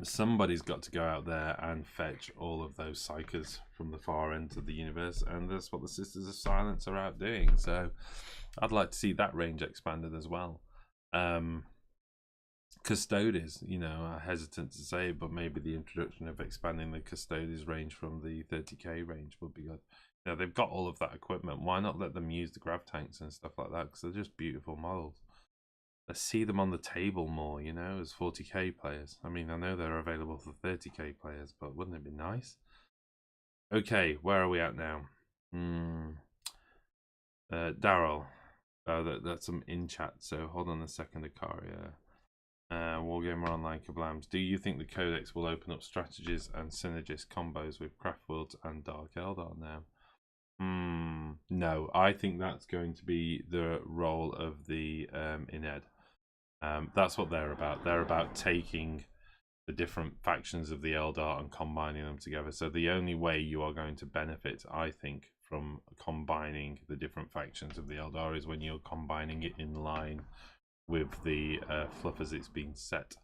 Somebody's got to go out there and fetch all of those psychers from the far end of the universe, and that's what the Sisters of Silence are out doing. So I'd like to see that range expanded as well. Custodes, you know, I'm hesitant to say, but maybe the introduction of expanding the Custodes range from the 30k range would be good. You know, they've got all of that equipment. Why not let them use the grav tanks and stuff like that? Because they're just beautiful models. Let's see them on the table more, you know, as 40k players. I mean, I know they're available for 30k players, but wouldn't it be nice? Okay, where are we at now? Daryl. That's some in chat, so hold on a second, Akaria. Wargamer Online Kablams. Do you think the Codex will open up strategies and synergist combos with Craftworld and Dark Eldar now? No, I think that's going to be the role of the Ined. That's what they're about. They're about taking the different factions of the Eldar and combining them together. So the only way you are going to benefit, I think, from combining the different factions of the Eldar is when you're combining it in line with the fluff as it's been set.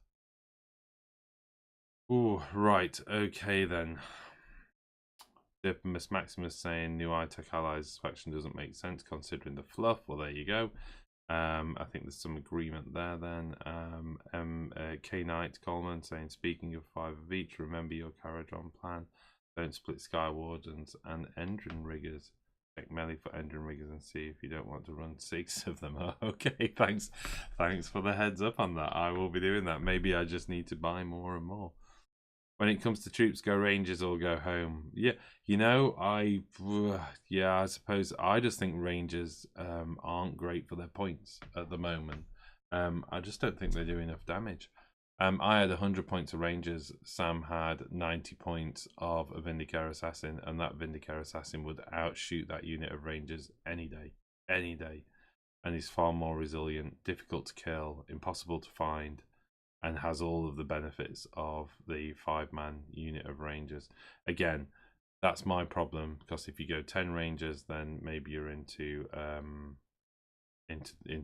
Oh, right. Okay, then. Miss Maximus saying new iTech allies faction doesn't make sense considering the fluff. Well, there you go. I think there's some agreement there then. K Knight Coleman saying, speaking of 5 of each, remember your Caradron plan. Don't split Skywardens and Endrin Riggers. Check melee for Endrin Riggers and see if you don't want to run 6 of them. Okay, thanks for the heads up on that. I will be doing that. Maybe I just need to buy more and more. When it comes to troops, go Rangers or go home. Yeah, you know, I suppose I just think Rangers aren't great for their points at the moment. I just don't think they do enough damage. I had 100 points of Rangers. Sam had 90 points of a Vindicare Assassin, and that Vindicare Assassin would outshoot that unit of Rangers any day. Any day. And he's far more resilient, difficult to kill, impossible to find, and has all of the benefits of the 5-man unit of Rangers. Again, that's my problem, because if you go 10 Rangers, then maybe you're into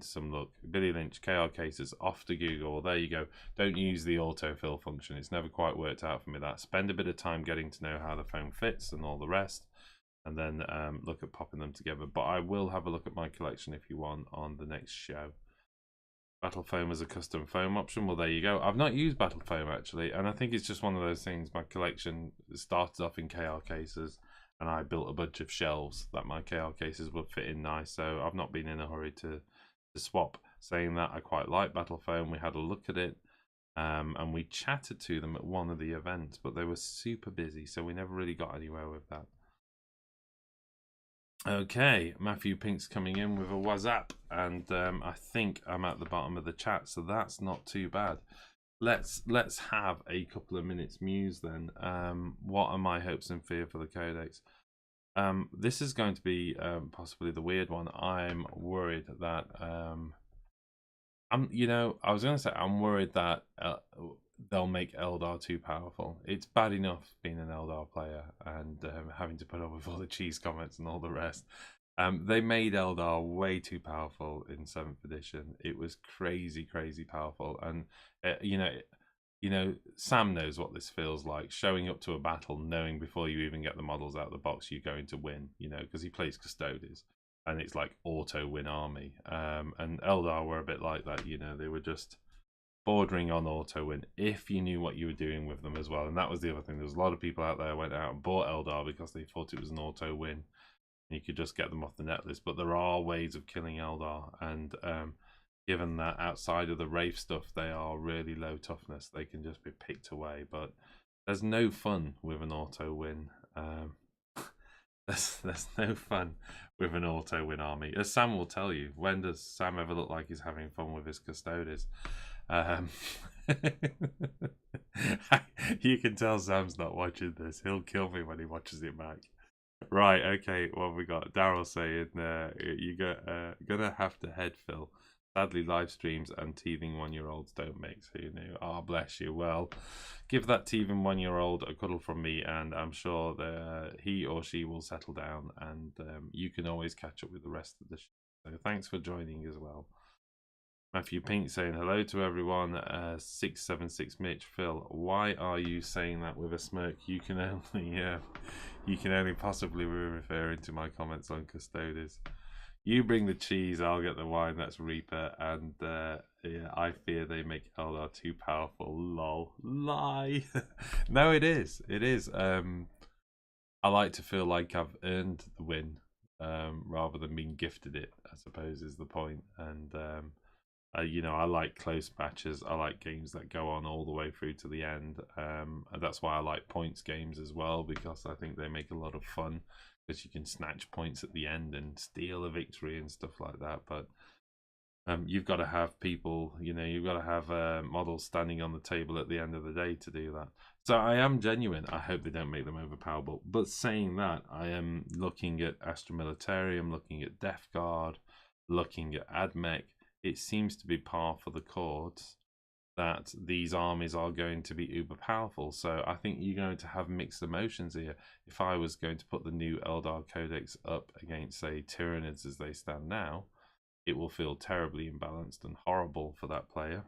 some luck. Billy Lynch, KR cases, off to Google. There you go. Don't use the autofill function. It's never quite worked out for me. That spend a bit of time getting to know how the foam fits and all the rest, and then look at popping them together. But I will have a look at my collection if you want on the next show. Battle foam as a custom foam option. Well, there you go. I've not used battle foam actually, and I think it's just one of those things. My collection started off in KR cases, and I built a bunch of shelves that my KR cases would fit in nice, so I've not been in a hurry to swap. Saying that, I quite like battle foam. We had a look at it, and we chatted to them at one of the events, but they were super busy, so we never really got anywhere with that. Okay, Matthew Pink's coming in with a WhatsApp, and I think I'm at the bottom of the chat, so that's not too bad. Let's have a couple of minutes muse then. What are my hopes and fear for the Codex? This is going to be possibly the weird one. I'm worried that I was going to say I'm worried that they'll make Eldar too powerful. It's bad enough being an Eldar player and having to put up with all the cheese comments and all the rest. They made Eldar way too powerful in 7th edition. It was crazy powerful, and Sam knows what this feels like, showing up to a battle knowing before you even get the models out of the box you're going to win, because he plays Custodes, and it's like auto win army. And Eldar were a bit like that, they were just bordering on auto win if you knew what you were doing with them as well. And that was the other thing. There was a lot of people out there who went out and bought Eldar because they thought it was an auto win. You could just get them off the net list, but there are ways of killing Eldar, and given that outside of the Wraith stuff they are really low toughness, they can just be picked away. But there's no fun with an auto win. There's no fun with an auto win army, as Sam will tell you. When does Sam ever look like he's having fun with his Custodes? You can tell Sam's not watching this. He'll kill me when he watches it back. Right, okay, what have we got? Daryl saying you're gonna have to head, Phil. Sadly, live streams and teething 1-year-olds don't mix. Who knew? Oh, bless you. Well, give that teething 1-year-old a cuddle from me, and I'm sure that he or she will settle down, and you can always catch up with the rest of the show. So thanks for joining as well. Matthew Pink saying hello to everyone. 676 Mitch. Phil, why are you saying that with a smirk? You can only possibly be referring to my comments on Custodes. You bring the cheese, I'll get the wine. That's Reaper, and yeah, I fear they make Eldar too powerful. Lol, lie. No, it is. It is. I like to feel like I've earned the win, rather than being gifted it, I suppose is the point. And I like close matches. I like games that go on all the way through to the end. And that's why I like points games as well, because I think they make a lot of fun, because you can snatch points at the end and steal a victory and stuff like that. But you've got to have people, you've got to have models standing on the table at the end of the day to do that. So I am genuine. I hope they don't make them overpowerable. But saying that, I am looking at Astra Military, I'm looking at Death Guard, looking at AdMech. It seems to be par for the course that these armies are going to be uber powerful. So I think you're going to have mixed emotions here. If I was going to put the new Eldar Codex up against, say, Tyranids as they stand now, it will feel terribly imbalanced and horrible for that player.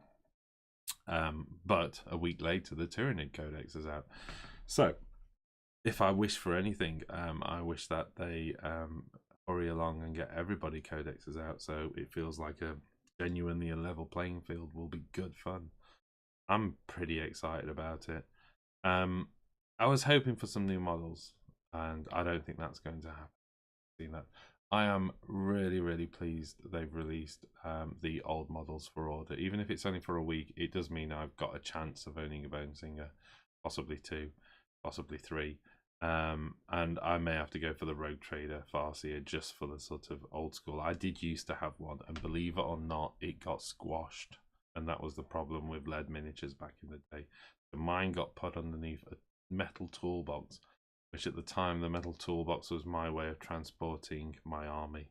But a week later, the Tyranid Codex is out. So if I wish for anything, I wish that they hurry along and get everybody codexes out, so it feels like a genuinely a level playing field. Will be good fun. I'm pretty excited about it. I was hoping for some new models, and I don't think that's going to happen. Seeing that, I am really pleased they've released the old models for order. Even if it's only for a week, it does mean I've got a chance of owning a Bone Singer, possibly 2, possibly 3. And I may have to go for the Rogue Trader Farseer just for the sort of old school. I did used to have one, and believe it or not, it got squashed and that was the problem with lead miniatures back in the day. So mine got put underneath a metal toolbox, which at the time the metal toolbox was my way of transporting my army.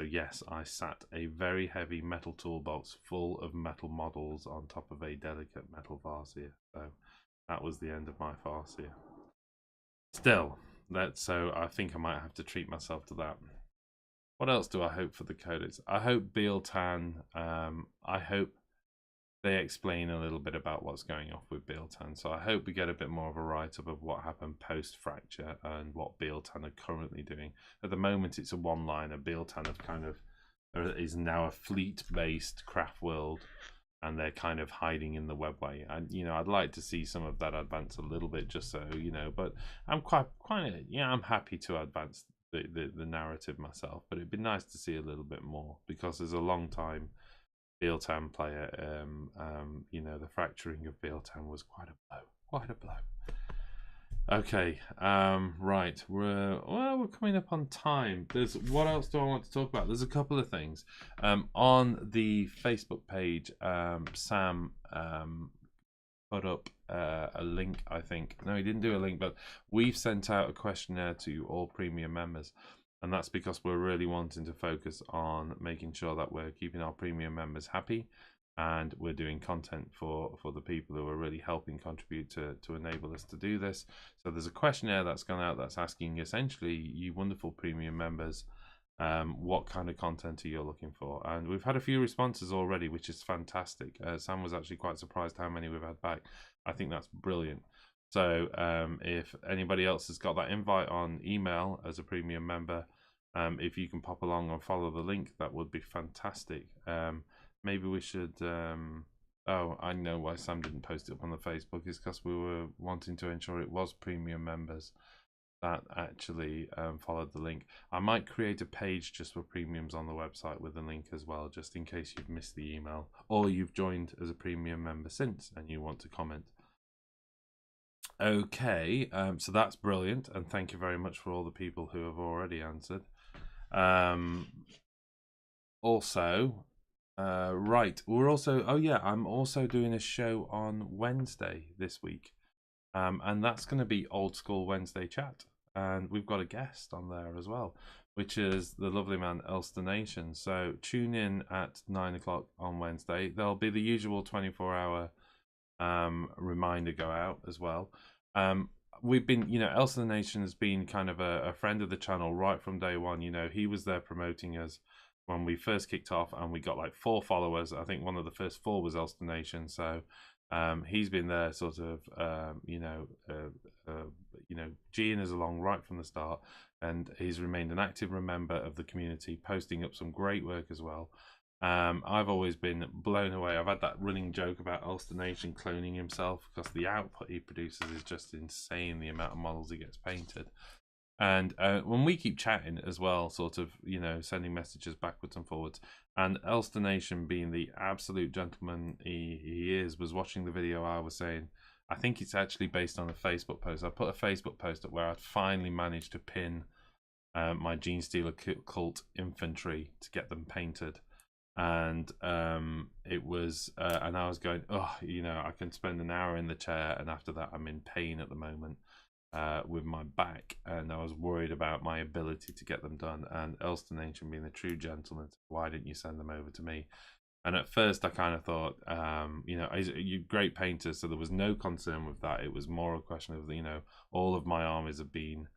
So yes, I sat a very heavy metal toolbox full of metal models on top of a delicate metal Farseer. So that was the end of my Farseer. Still, so I think I might have to treat myself to that. What else do I hope for the Codex? I hope Bealtan, I hope they explain a little bit about what's going off with Bealtan. So I hope we get a bit more of a write-up of what happened post-fracture and what Bealtan are currently doing. At the moment, it's a one-liner. Bealtan have kind of is now a fleet-based Craftworld, and they're kind of hiding in the webway. And I'd like to see some of that advance a little bit, just so But I'm I'm happy to advance the narrative myself. But it'd be nice to see a little bit more, because there's a long time Bealtan player, the fracturing of Bealtan was quite a blow. Okay, right, we're coming up on time. What else do I want to talk about? There's a couple of things. On the Facebook page, Sam put up a link, I think. No, he didn't do a link, but we've sent out a questionnaire to all premium members. And that's because we're really wanting to focus on making sure that we're keeping our premium members happy, and we're doing content for the people who are really helping contribute to enable us to do this. So there's a questionnaire that's gone out that's asking, essentially, you wonderful premium members, what kind of content are you looking for? And we've had a few responses already, which is fantastic. Sam was actually quite surprised how many we've had back. I think that's brilliant. So if anybody else has got that invite on email as a premium member, if you can pop along and follow the link, that would be fantastic. Maybe we should... oh, I know why Sam didn't post it up on the Facebook. It's because we were wanting to ensure it was premium members that actually followed the link. I might create a page just for premiums on the website with a link as well, just in case you've missed the email, or you've joined as a premium member since and you want to comment. Okay, so that's brilliant, and thank you very much for all the people who have already answered. Also, right, we're also, I'm also doing a show on Wednesday this week, and that's going to be Old School Wednesday Chat, and we've got a guest on there as well, which is the lovely man Elster Nation. So tune in at 9 o'clock on Wednesday. There'll be the usual 24-hour reminder go out as well. We've been, Elster Nation has been kind of a friend of the channel right from day one. He was there promoting us when we first kicked off, and we got like 4 followers. I think one of the first 4 was Elster Nation. So he's been there sort of, geeing us along right from the start, and he's remained an active member of the community, posting up some great work as well. I've always been blown away. I've had that running joke about Ulster Nation cloning himself, because the output he produces is just insane, the amount of models he gets painted. And when we keep chatting as well, sort of, sending messages backwards and forwards, and Ulster Nation, being the absolute gentleman he is, was watching the video I was saying, I think it's actually based on a Facebook post. I put a Facebook post up where I'd finally managed to pin my Genestealer Cult infantry to get them painted. And it was and I was going, I can spend an hour in the chair, and after that I'm in pain at the moment with my back, and I was worried about my ability to get them done. And Ulster Nation, being the true gentleman, why didn't you send them over to me? And at first I kind of thought, you're great painters, so there was no concern with that. It was more a question of, all of my armies have been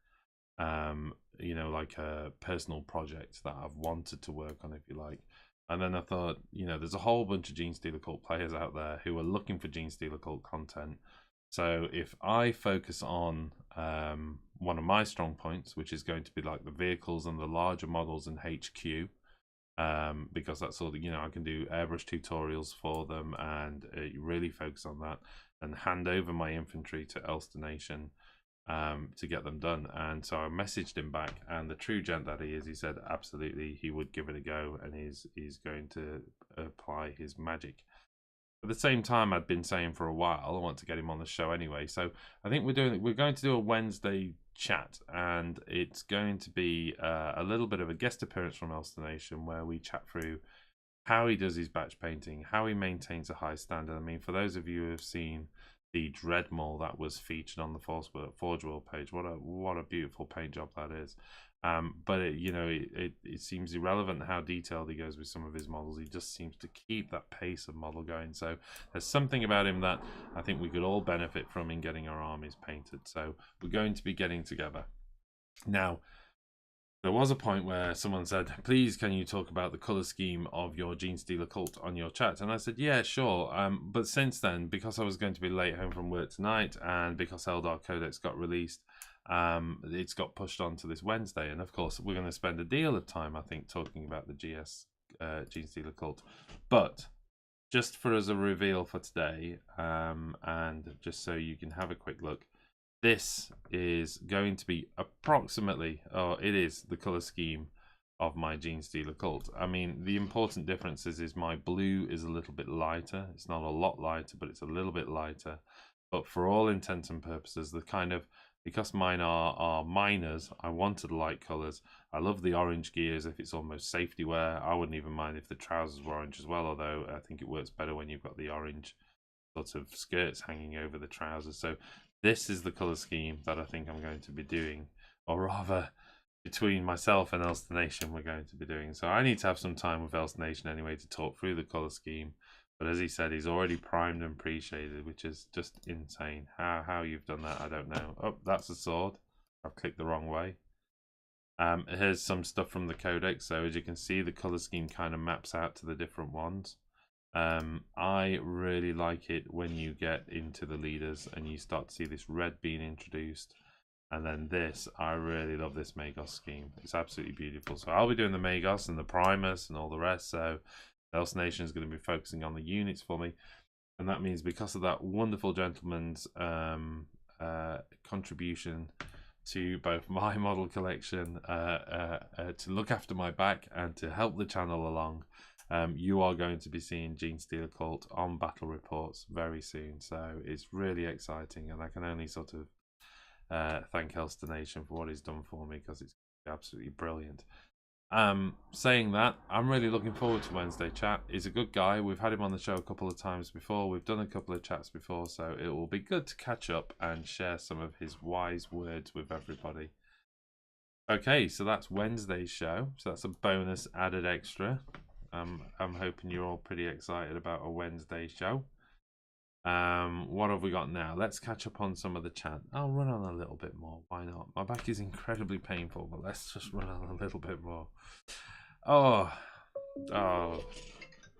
like a personal project that I've wanted to work on, if you like. And then I thought, there's a whole bunch of Genestealer Cult players out there who are looking for Genestealer Cult content. So if I focus on one of my strong points, which is going to be like the vehicles and the larger models in HQ, because that's sort of, I can do airbrush tutorials for them, and really focus on that, and hand over my infantry to Ulster Nation to get them done. And so I messaged him back, and the true gent that he is, he said absolutely he would give it a go, and he's going to apply his magic. At the same time, I'd been saying for a while I want to get him on the show anyway. So I think we're going to do a Wednesday chat, and it's going to be a little bit of a guest appearance from Ulster Nation, where we chat through how he does his batch painting, how he maintains a high standard. I mean, for those of you who have seen the Dreadmaul that was featured on the Forge World page, what a beautiful paint job that is. But it seems irrelevant how detailed he goes with some of his models. He just seems to keep that pace of model going. So there's something about him that I think we could all benefit from in getting our armies painted. So we're going to be getting together. Now, there was a point where someone said, please, can you talk about the colour scheme of your Genestealer cult on your chat? And I said, yeah, sure. But since then, because I was going to be late home from work tonight, and because Eldar Codex got released, it's got pushed on to this Wednesday. And of course, we're going to spend a deal of time, I think, talking about the Genestealer cult. But just for as a reveal for today, and just so you can have a quick look, this is going to be approximately, it is the colour scheme of my Genestealer cult. I mean, the important difference is my blue is a little bit lighter. It's not a lot lighter, but it's a little bit lighter. But for all intents and purposes, the kind of, because mine are miners, I wanted light colours. I love the orange gears if it's almost safety wear. I wouldn't even mind if the trousers were orange as well, although I think it works better when you've got the orange sort of skirts hanging over the trousers. So this is the colour scheme that I think I'm going to be doing, or rather, between myself and Elster Nation, we're going to be doing. So I need to have some time with Elster Nation anyway to talk through the colour scheme. But as he said, he's already primed and pre-shaded, which is just insane. How you've done that, I don't know. Oh, that's a sword. I've clicked the wrong way. Here's some stuff from the Codex. So as you can see, the colour scheme kind of maps out to the different ones. I really like it when you get into the leaders and you start to see this red being introduced, and then this, I really love this Magos scheme. It's absolutely beautiful. So I'll be doing the Magos and the Primus and all the rest, so Elster Nation is going to be focusing on the units for me, and that means because of that wonderful gentleman's contribution to both my model collection, to look after my back and to help the channel along, you are going to be seeing Genestealer Cult on battle reports very soon. So it's really exciting, and I can only sort of thank Elster Nation for what he's done for me, because it's absolutely brilliant. Saying that, I'm really looking forward to Wednesday chat. He's a good guy. We've had him on the show a couple of times before. We've done a couple of chats before, so it will be good to catch up and share some of his wise words with everybody. Okay, so that's Wednesday's show. So that's a bonus added extra. I'm hoping you're all pretty excited about a Wednesday show. What have we got now? Let's catch up on some of the chat. I'll run on a little bit more. Why not? My back is incredibly painful, but let's just run on a little bit more. Oh,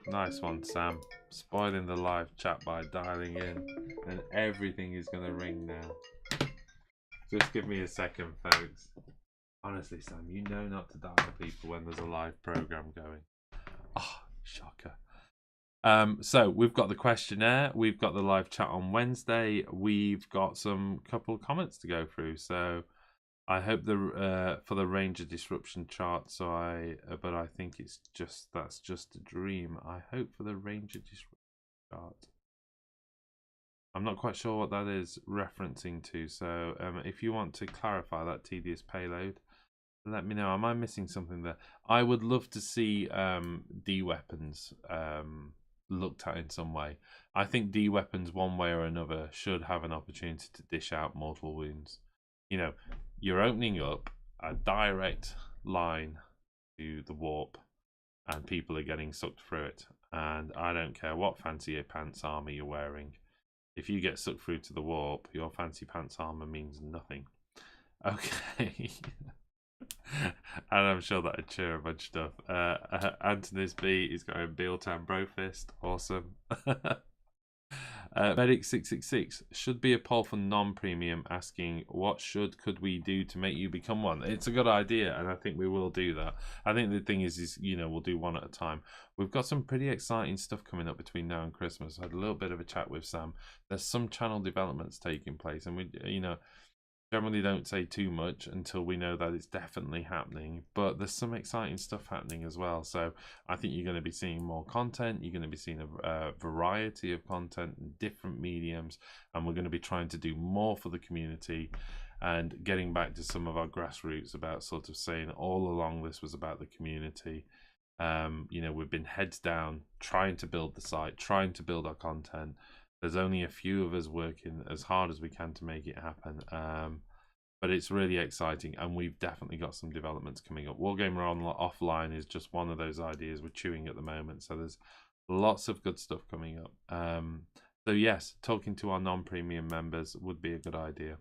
nice one, Sam. Spoiling the live chat by dialing in, and everything is going to ring now. Just give me a second, folks. Honestly, Sam, you know not to dial people when there's a live program going. Oh, shocker. So we've got the questionnaire, we've got the live chat on Wednesday, we've got some couple of comments to go through. So I hope for the Ranger Disruption chart. But I think that's just a dream. I hope for the Ranger Disruption chart. I'm not quite sure what that is referencing to. So if you want to clarify that tedious payload, let me know. Am I missing something there? I would love to see D-weapons looked at in some way. I think D-weapons, one way or another, should have an opportunity to dish out mortal wounds. You know, you're opening up a direct line to the warp, and people are getting sucked through it. And I don't care what fancy pants armor you're wearing. If you get sucked through to the warp, your fancy pants armor means nothing. Okay. And I'm sure that'd cheer a bunch of stuff. Antonis B is going Bealtown Brofist. Awesome. Medic666 should be a poll for non-premium asking what could we do to make you become one. It's a good idea, and I think we will do that. I think the thing is we'll do one at a time. We've got some pretty exciting stuff coming up between now and Christmas. I had a little bit of a chat with Sam. There's some channel developments taking place, and we generally don't say too much until we know that it's definitely happening, but there's some exciting stuff happening as well. So I think you're going to be seeing more content. You're going to be seeing a variety of content in different mediums, and we're going to be trying to do more for the community and getting back to some of our grassroots about sort of saying all along this was about the community. You know, we've been heads down trying to build the site, trying to build our content. There's only a few of us working as hard as we can to make it happen. But it's really exciting, and we've definitely got some developments coming up. Wargamer Offline is just one of those ideas we're chewing at the moment, so there's lots of good stuff coming up. So yes, talking to our non-premium members would be a good idea.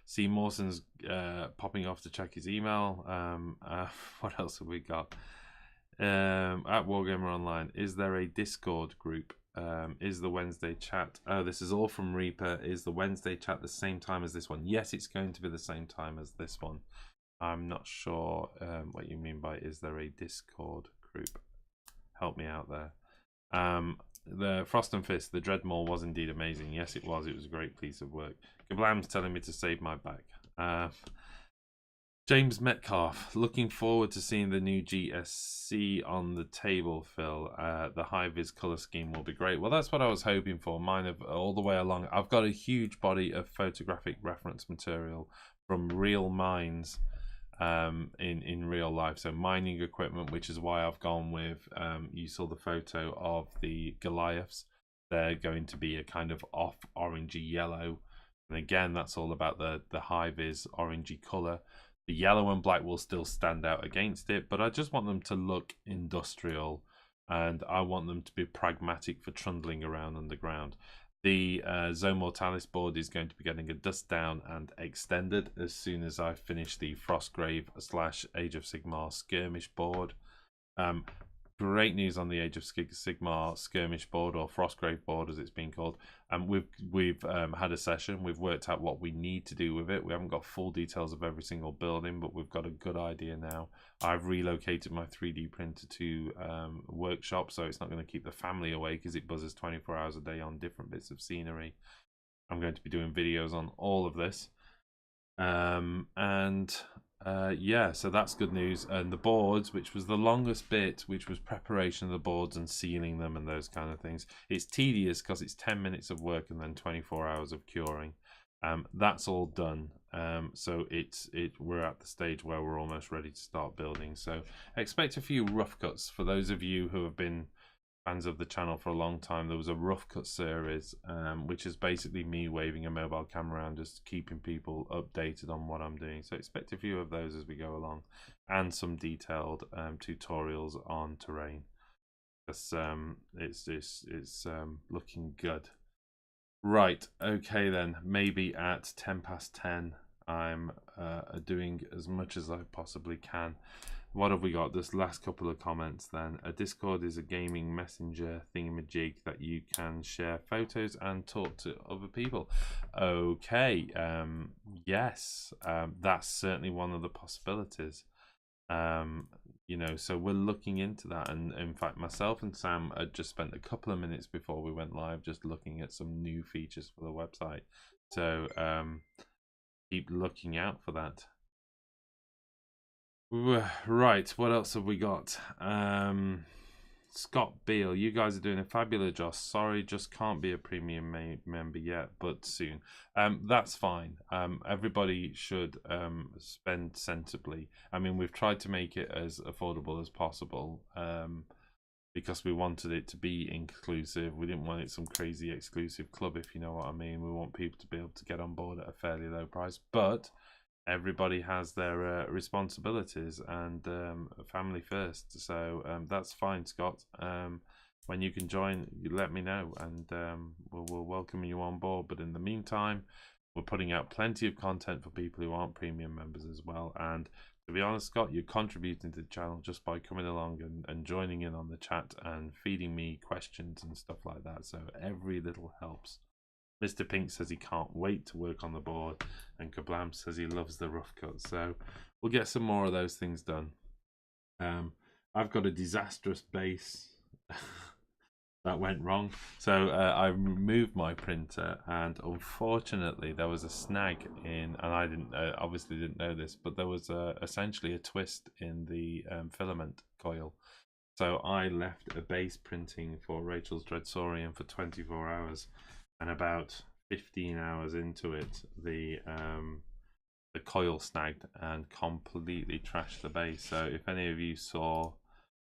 See, Mawson's popping off to check his email. What else have we got? At Wargamer Online, is there a Discord group? Is the Wednesday chat? Oh, this is all from Reaper. Is the Wednesday chat the same time as this one? Yes, it's going to be the same time as this one. I'm not sure what you mean by is there a Discord group. Help me out there. The Frost and Fist, the Dreadmaw was indeed amazing. Yes, it was. It was a great piece of work. Kablam's telling me to save my back. James Metcalf, looking forward to seeing the new GSC on the table, Phil. The high-vis colour scheme will be great. Well, that's what I was hoping for. Mine have all the way along. I've got a huge body of photographic reference material from real mines in real life. So mining equipment, which is why I've gone with, you saw the photo of the Goliaths. They're going to be a kind of off orangey yellow. And again, that's all about the high-vis orangey colour. The yellow and black will still stand out against it, but I just want them to look industrial, and I want them to be pragmatic for trundling around underground. The Zone Mortalis board is going to be getting a dust down and extended as soon as I finish the Frostgrave / Age of Sigmar skirmish board. Great news on the Age of Sigmar skirmish board, or Frostgrave board as it's been called. We've had a session. We've worked out what we need to do with it. We haven't got full details of every single building, but we've got a good idea now. I've relocated my 3D printer to workshop, so it's not going to keep the family away because it buzzes 24 hours a day on different bits of scenery. I'm going to be doing videos on all of this. Yeah, so that's good news. And the boards, which was the longest bit, which was preparation of the boards and sealing them and those kind of things, it's tedious because it's 10 minutes of work and then 24 hours of curing. That's all done. So we're at the stage where we're almost ready to start building. So expect a few rough cuts. For those of you who have been fans of the channel for a long time, there was a rough cut series, which is basically me waving a mobile camera around, just keeping people updated on what I'm doing. So expect a few of those as we go along, and some detailed tutorials on terrain. It's looking good. Right, okay then. Maybe at 10 past 10, I'm doing as much as I possibly can. What have we got? This last couple of comments then. A Discord is a gaming messenger thingamajig that you can share photos and talk to other people. Okay, yes, that's certainly one of the possibilities. You know, so we're looking into that, and in fact myself and Sam had just spent a couple of minutes before we went live just looking at some new features for the website. So keep looking out for that. Right, what else have we got? Scott Beale, you guys are doing a fabulous job. Sorry, just can't be a premium member yet, but soon. That's fine. Everybody should spend sensibly. I mean, we've tried to make it as affordable as possible because we wanted it to be inclusive. We didn't want it some crazy exclusive club, if you know what I mean. We want people to be able to get on board at a fairly low price, but everybody has their responsibilities, and family first. So that's fine, Scott. When you can join, you let me know, and we'll welcome you on board. But in the meantime, we're putting out plenty of content for people who aren't premium members as well. And to be honest, Scott, you're contributing to the channel just by coming along and joining in on the chat and feeding me questions and stuff like that. So every little helps. Mr. Pink says he can't wait to work on the board, and Kablam says he loves the rough cuts. So we'll get some more of those things done. I've got a disastrous base that went wrong. So I removed my printer, and unfortunately there was a snag in, and I didn't obviously didn't know this, but there was essentially a twist in the filament coil. So I left a base printing for Rachel's Dreadsaurian for 24 hours. And about 15 hours into it, the coil snagged and completely trashed the base. So if any of you saw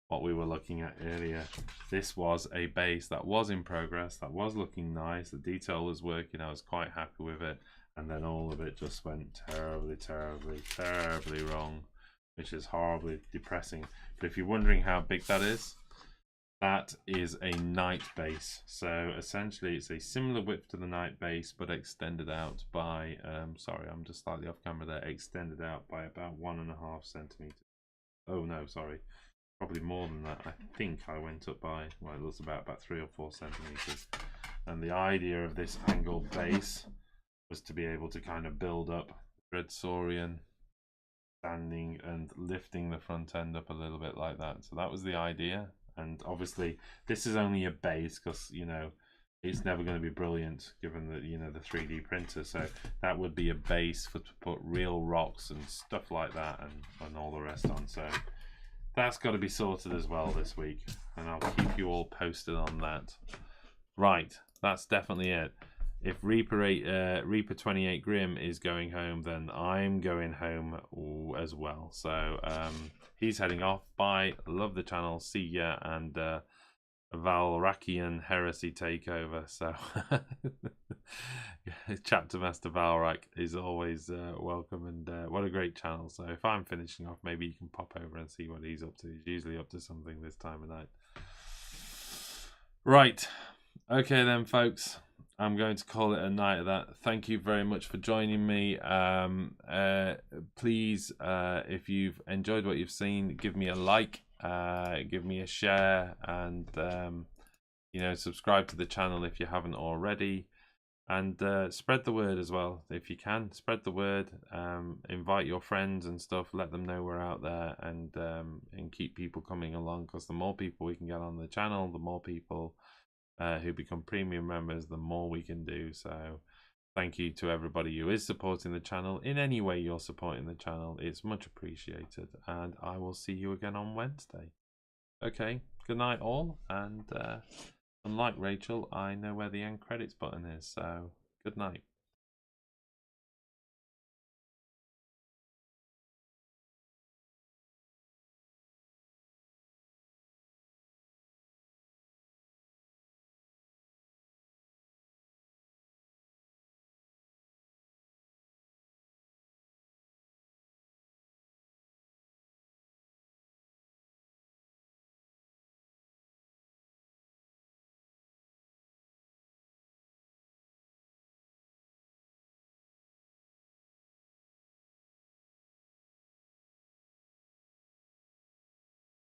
what we were looking at earlier. This was a base that was in progress, that was looking nice, the detail was working, I was quite happy with it, and then all of it just went terribly wrong, which is horribly depressing. But if you're wondering how big that is a knight base. So essentially it's a similar width to the knight base, but extended out by sorry, I'm just slightly off camera there, extended out by about 1.5 centimeters. Oh no, sorry, probably more than that. I think I went up by, well, it looks about 3 or 4 centimeters. And the idea of this angled base was to be able to kind of build up Red Saurian standing and lifting the front end up a little bit like that. So that was the idea. And obviously this is only a base because, you know, it's never going to be brilliant given that, you know, the 3D printer. So that would be a base to put real rocks and stuff like that and all the rest on. So that's got to be sorted as well this week, and I'll keep you all posted on that. Right, that's definitely it. If Reaper 28 Grim is going home, then I'm going home as well. So he's heading off. Bye. Love the channel. See ya. And Valrakian Heresy Takeover. So Chapter Master Valrak is always welcome, and what a great channel. So if I'm finishing off, maybe you can pop over and see what he's up to. He's usually up to something this time of night. Right. Okay then, folks. I'm going to call it a night of that. Thank you very much for joining me. Please, if you've enjoyed what you've seen, give me a like, give me a share, and you know, subscribe to the channel if you haven't already, and spread the word as well if you can. Spread the word, invite your friends and stuff, let them know we're out there, and keep people coming along, because the more people we can get on the channel, the more people who become premium members, the more we can do. So thank you to everybody who is supporting the channel. In any way you're supporting the channel, it's much appreciated, and I will see you again on Wednesday. Okay, good night all, and unlike Rachel, I know where the end credits button is, so good night.